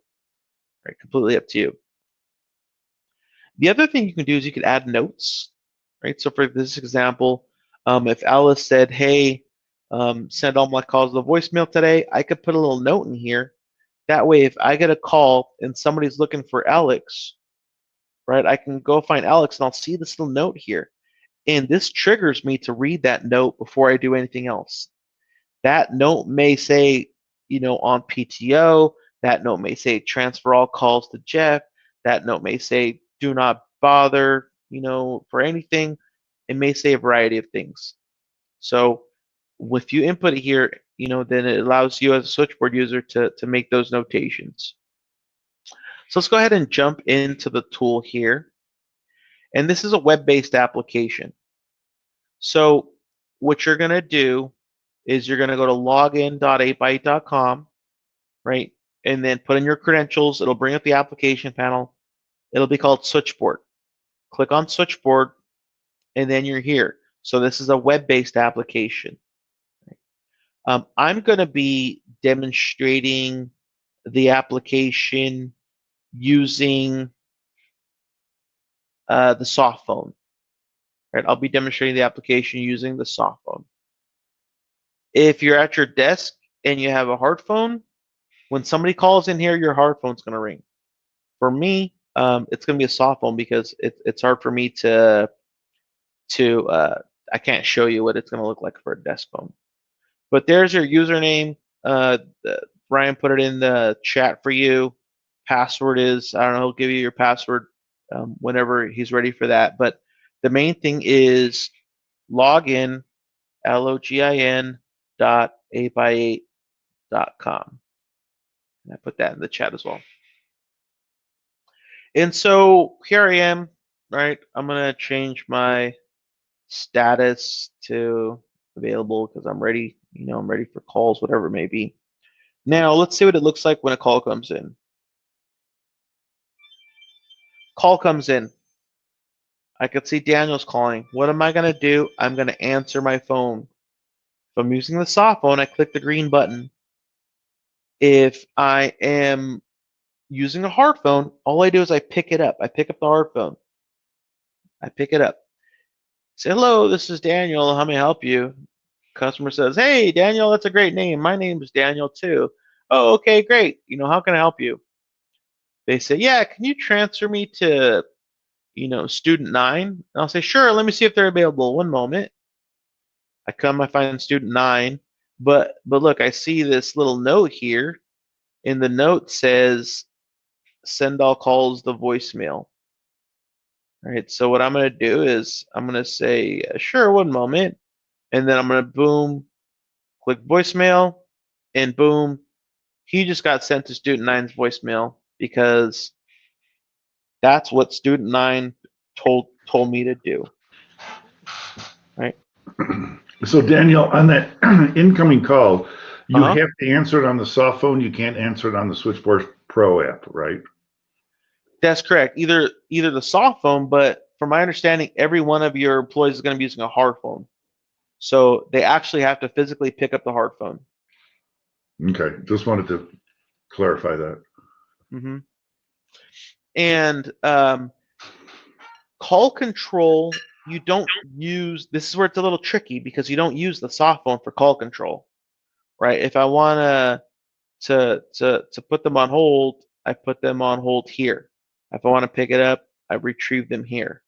Right? Completely up to you. The other thing you can do is you could add notes. Right? So for this example, if Alice said, hey, send all my calls to the voicemail today, I could put a little note in here. That way, if I get a call and somebody's looking for Alex, right, I can go find Alex and I'll see this little note here. And this triggers me to read that note before I do anything else. That note may say, on PTO. That note may say transfer all calls to Jeff. That note may say do not bother, for anything. It may say a variety of things. So if you input it here, then it allows you as a switchboard user to make those notations. So let's go ahead and jump into the tool here. And this is a web-based application. So what you're going to do is you're going to go to login.8byte.com, right? And then put in your credentials. It'll bring up the application panel. It'll be called Switchboard. Click on Switchboard, and then you're here. So this is a web-based application. I'm going to be demonstrating the application using the soft phone. Right? I'll be demonstrating the application using the soft phone. If you're at your desk and you have a hard phone, when somebody calls in here, your hard phone's going to ring. For me, it's going to be a soft phone because it's hard for me to I can't show you what it's going to look like for a desk phone. But there's your username. Brian put it in the chat for you. Password is, I don't know, he'll give you your password whenever he's ready for that. But the main thing is log in, login dot 8x8.com. And I put that in the chat as well. And so here I am, right? I'm going to change my status to available because I'm ready, I'm ready for calls, whatever it may be. Now, let's see what it looks like when a call comes in. Call comes in. I could see Daniel's calling. What am I going to do? I'm going to answer my phone. If I'm using the soft phone, I click the green button. If I am using a hard phone, all I do is I pick it up. I pick up the hard phone. I pick it up. Say, hello, this is Daniel. How may I help you? Customer says, hey, Daniel, that's a great name. My name is Daniel too. Oh, okay, great. How can I help you? They say, yeah, can you transfer me to, student 9? And I'll say, sure, let me see if they're available. One moment. I come, I find student 9, but look, I see this little note here, and the note says, send all calls to voicemail. All right, so what I'm going to do is I'm going to say, sure, one moment, and then I'm going to boom, click voicemail, and boom, he just got sent to student 9's voicemail because that's what student 9 told me to do. Right? So Daniel, on that incoming call, you Uh-huh. have to answer it on the soft phone. You can't answer it on the Switchboard Pro app, right? That's correct. Either the soft phone, but from my understanding, every one of your employees is going to be using a hard phone. So they actually have to physically pick up the hard phone. Okay, just wanted to clarify that. Mm-hmm. And call control, you don't use, this is where it's a little tricky because you don't use the soft phone for call control, right? If I want to put them on hold, I put them on hold here. If I want to pick it up, I retrieve them here,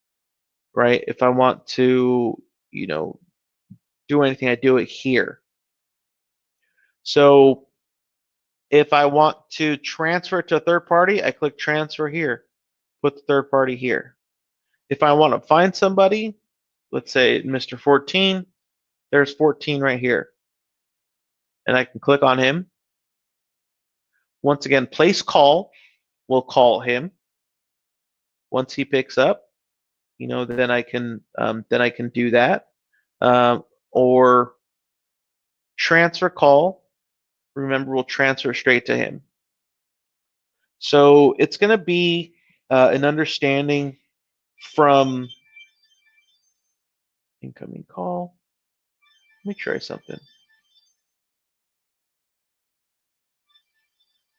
right? If I want to, do anything, I do it here. So if I want to transfer it to a third party, I click transfer here, put the third party here. If I want to find somebody, let's say Mr. 14, there's 14 right here. And I can click on him. Once again, place call, we'll call him. Once he picks up, then I can do that. Or transfer call, remember we'll transfer straight to him. So it's going to be an understanding from incoming call. Let me try something.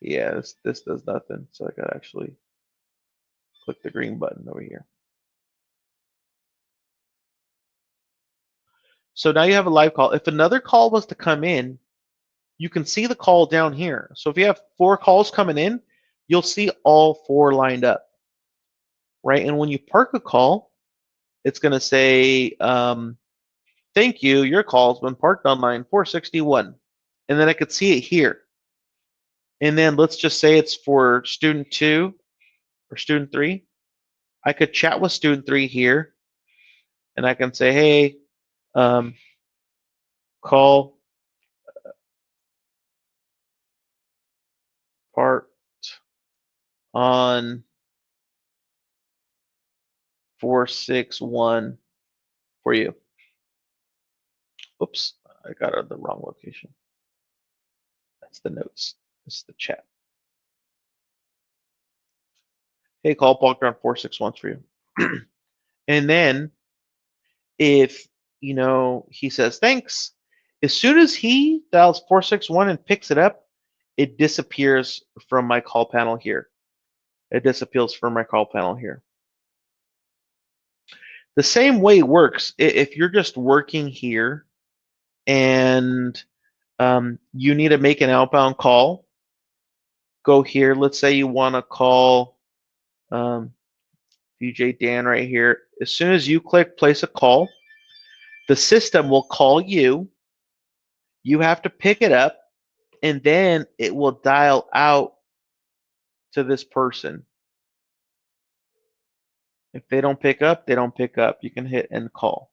Yeah, this does nothing. So I got to actually click the green button over here. So now you have a live call. If another call was to come in, you can see the call down here. So if you have 4 calls coming in, you'll see all 4 lined up, right? And when you park a call, it's going to say, thank you, your call's been parked on line 461. And then I could see it here. And then let's just say it's for student 2 or student 3. I could chat with student 3 here, and I can say, hey, call parked on 461 for you. Oops, I got it at the wrong location. That's the notes. This is the chat. Hey, call parked on 461 for you. And then if he says thanks, as soon as he dials 461 and picks it up, it disappears from my call panel here. It disappears from my call panel here. The same way it works, if you're just working here and You need to make an outbound call. Go here. Let's say you want to call DJ Dan right here. As soon as you click place a call, the system will call you. You have to pick it up, and then it will dial out to this person. If they don't pick up, they don't pick up. You can hit end call.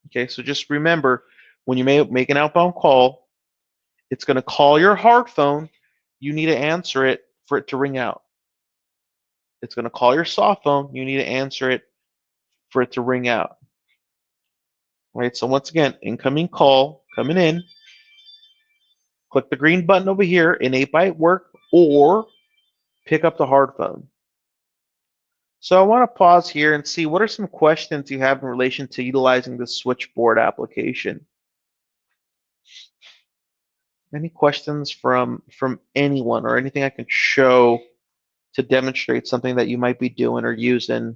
Okay, so just remember, when you make an outbound call, it's going to call your hard phone. You need to answer it for it to ring out. It's going to call your soft phone. You need to answer it for it to ring out. All right, so once again, incoming call coming in. Click the green button over here in 8-byte work or pick up the hard phone. So I want to pause here and see what are some questions you have in relation to utilizing the Switchboard application. Any questions from anyone or anything I can show to demonstrate something that you might be doing or using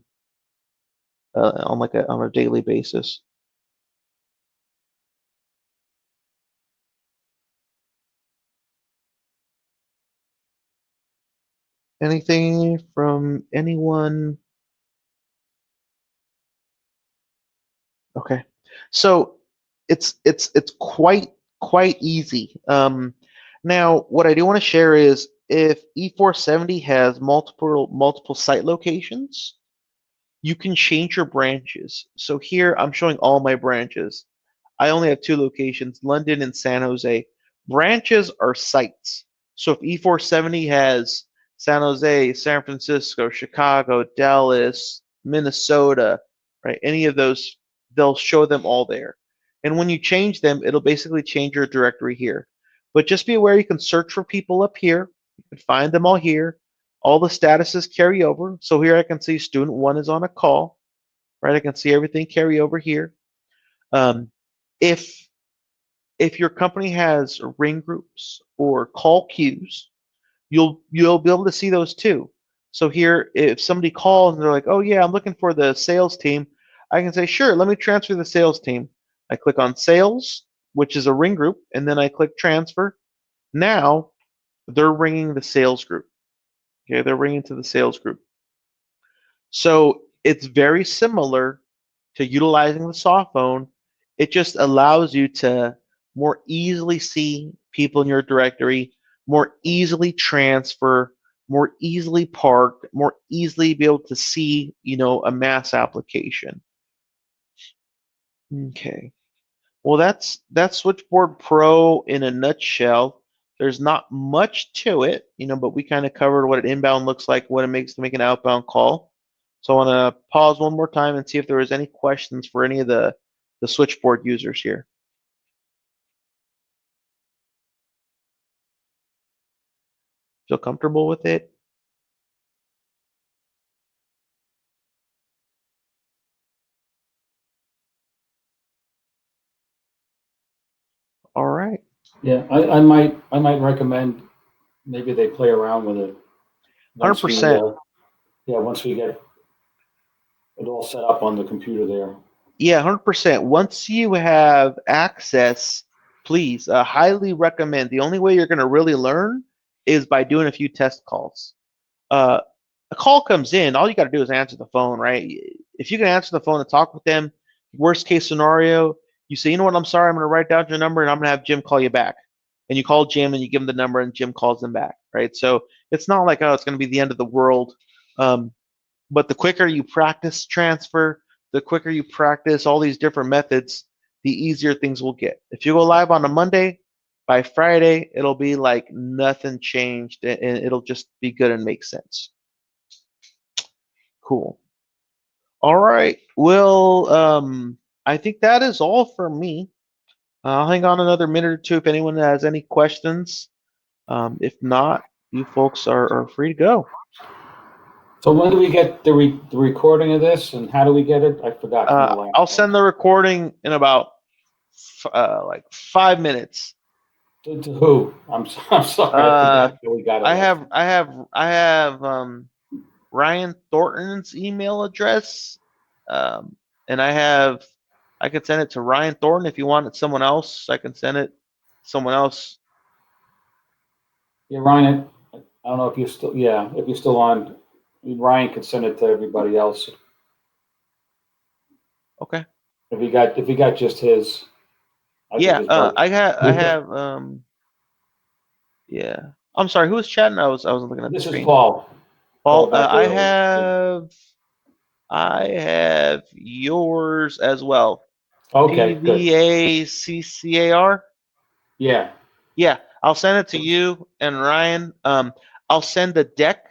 on a daily basis? Anything from anyone? Okay, so it's quite easy. Now, what I do want to share is if E470 has multiple site locations, you can change your branches. So here I'm showing all my branches. I only have 2 locations, London and San Jose. Branches are sites. So if E470 has San Jose, San Francisco, Chicago, Dallas, Minnesota, right? Any of those, they'll show them all there. And when you change them, it'll basically change your directory here. But just be aware you can search for people up here. You can find them all here. All the statuses carry over. So here I can see student 1 is on a call, right? I can see everything carry over here. If your company has ring groups or call queues, you'll be able to see those too. So here, if somebody calls and they're like, "Oh yeah, I'm looking for the sales team," I can say, "Sure, let me transfer the sales team." I click on sales, which is a ring group, and then I click transfer. Now they're ringing the sales group. Okay, they're ringing to the sales group. So it's very similar to utilizing the soft phone. It just allows you to more easily see people in your directory, more easily transfer, more easily park, more easily be able to see, a mass application. Okay. Well, that's Switchboard Pro in a nutshell. There's not much to it, but we kind of covered what an inbound looks like, what it makes to make an outbound call. So I want to pause one more time and see if there was any questions for any of the Switchboard users here. Feel comfortable with it? All right. Yeah, I might recommend maybe they play around with it. 100%. Once we get it all set up on the computer there. Yeah, 100%. Once you have access, please, highly recommend. The only way you're going to really learn is by doing a few test calls. A call comes in, all you got to do is answer the phone, right? If you can answer the phone and talk with them, worst case scenario, you say, "You know what, I'm sorry, I'm going to write down your number and I'm going to have Jim call you back." And you call Jim and you give him the number and Jim calls them back, right? So it's not like, oh, it's going to be the end of the world. But the quicker you practice transfer, the quicker you practice all these different methods, the easier things will get. If you go live on a Monday, by Friday, it'll be like nothing changed and it'll just be good and make sense. Cool. All right. Well, I think that is all for me. I'll hang on another minute or two if anyone has any questions. If not, you folks are free to go. So when do we get the recording of this, and how do we get it? I forgot. From the last I'll send the recording in about like 5 minutes. to who? I'm sorry. I forgot that we got it. I have Ryan Thornton's email address, and I have I could send it to Ryan Thornton. If you want it someone else, I can send it to someone else. Yeah, Ryan, I don't know if you're still, yeah, if you're still on, Ryan can send it to everybody else. Okay. If you got just his, I Yeah, could just bug. I have yeah. I'm sorry, who was chatting? I was looking at the This is screen. Paul. Paul, back I have yours as well. Okay, good. PVACCAR. Yeah. Yeah, I'll send it to you and Ryan. I'll send the deck,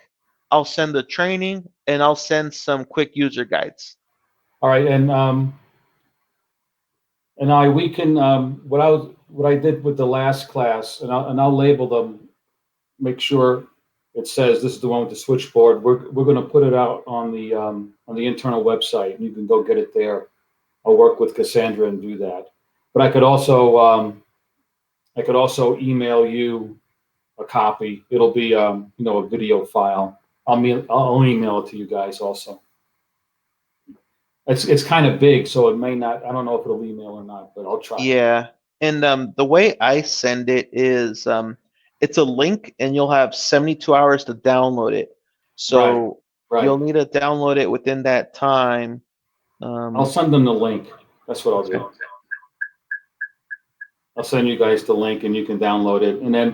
I'll send the training, and I'll send some quick user guides. All right, and we can what I did with the last class, and I'll label them. Make sure it says this is the one with the switchboard. We're going to put it out on the internal website. You can go get it there. I'll work with Cassandra and do that. But I could also email you a copy. It'll be a video file. I'll email it to you guys also. It's kind of big, so it may not. I don't know if it'll email or not, but I'll try. Yeah, and the way I send it is it's a link, and you'll have 72 hours to download it. So Right. you'll need to download it within that time. I'll send them the link. That's what I'll do. I'll send you guys the link, and you can download it, and then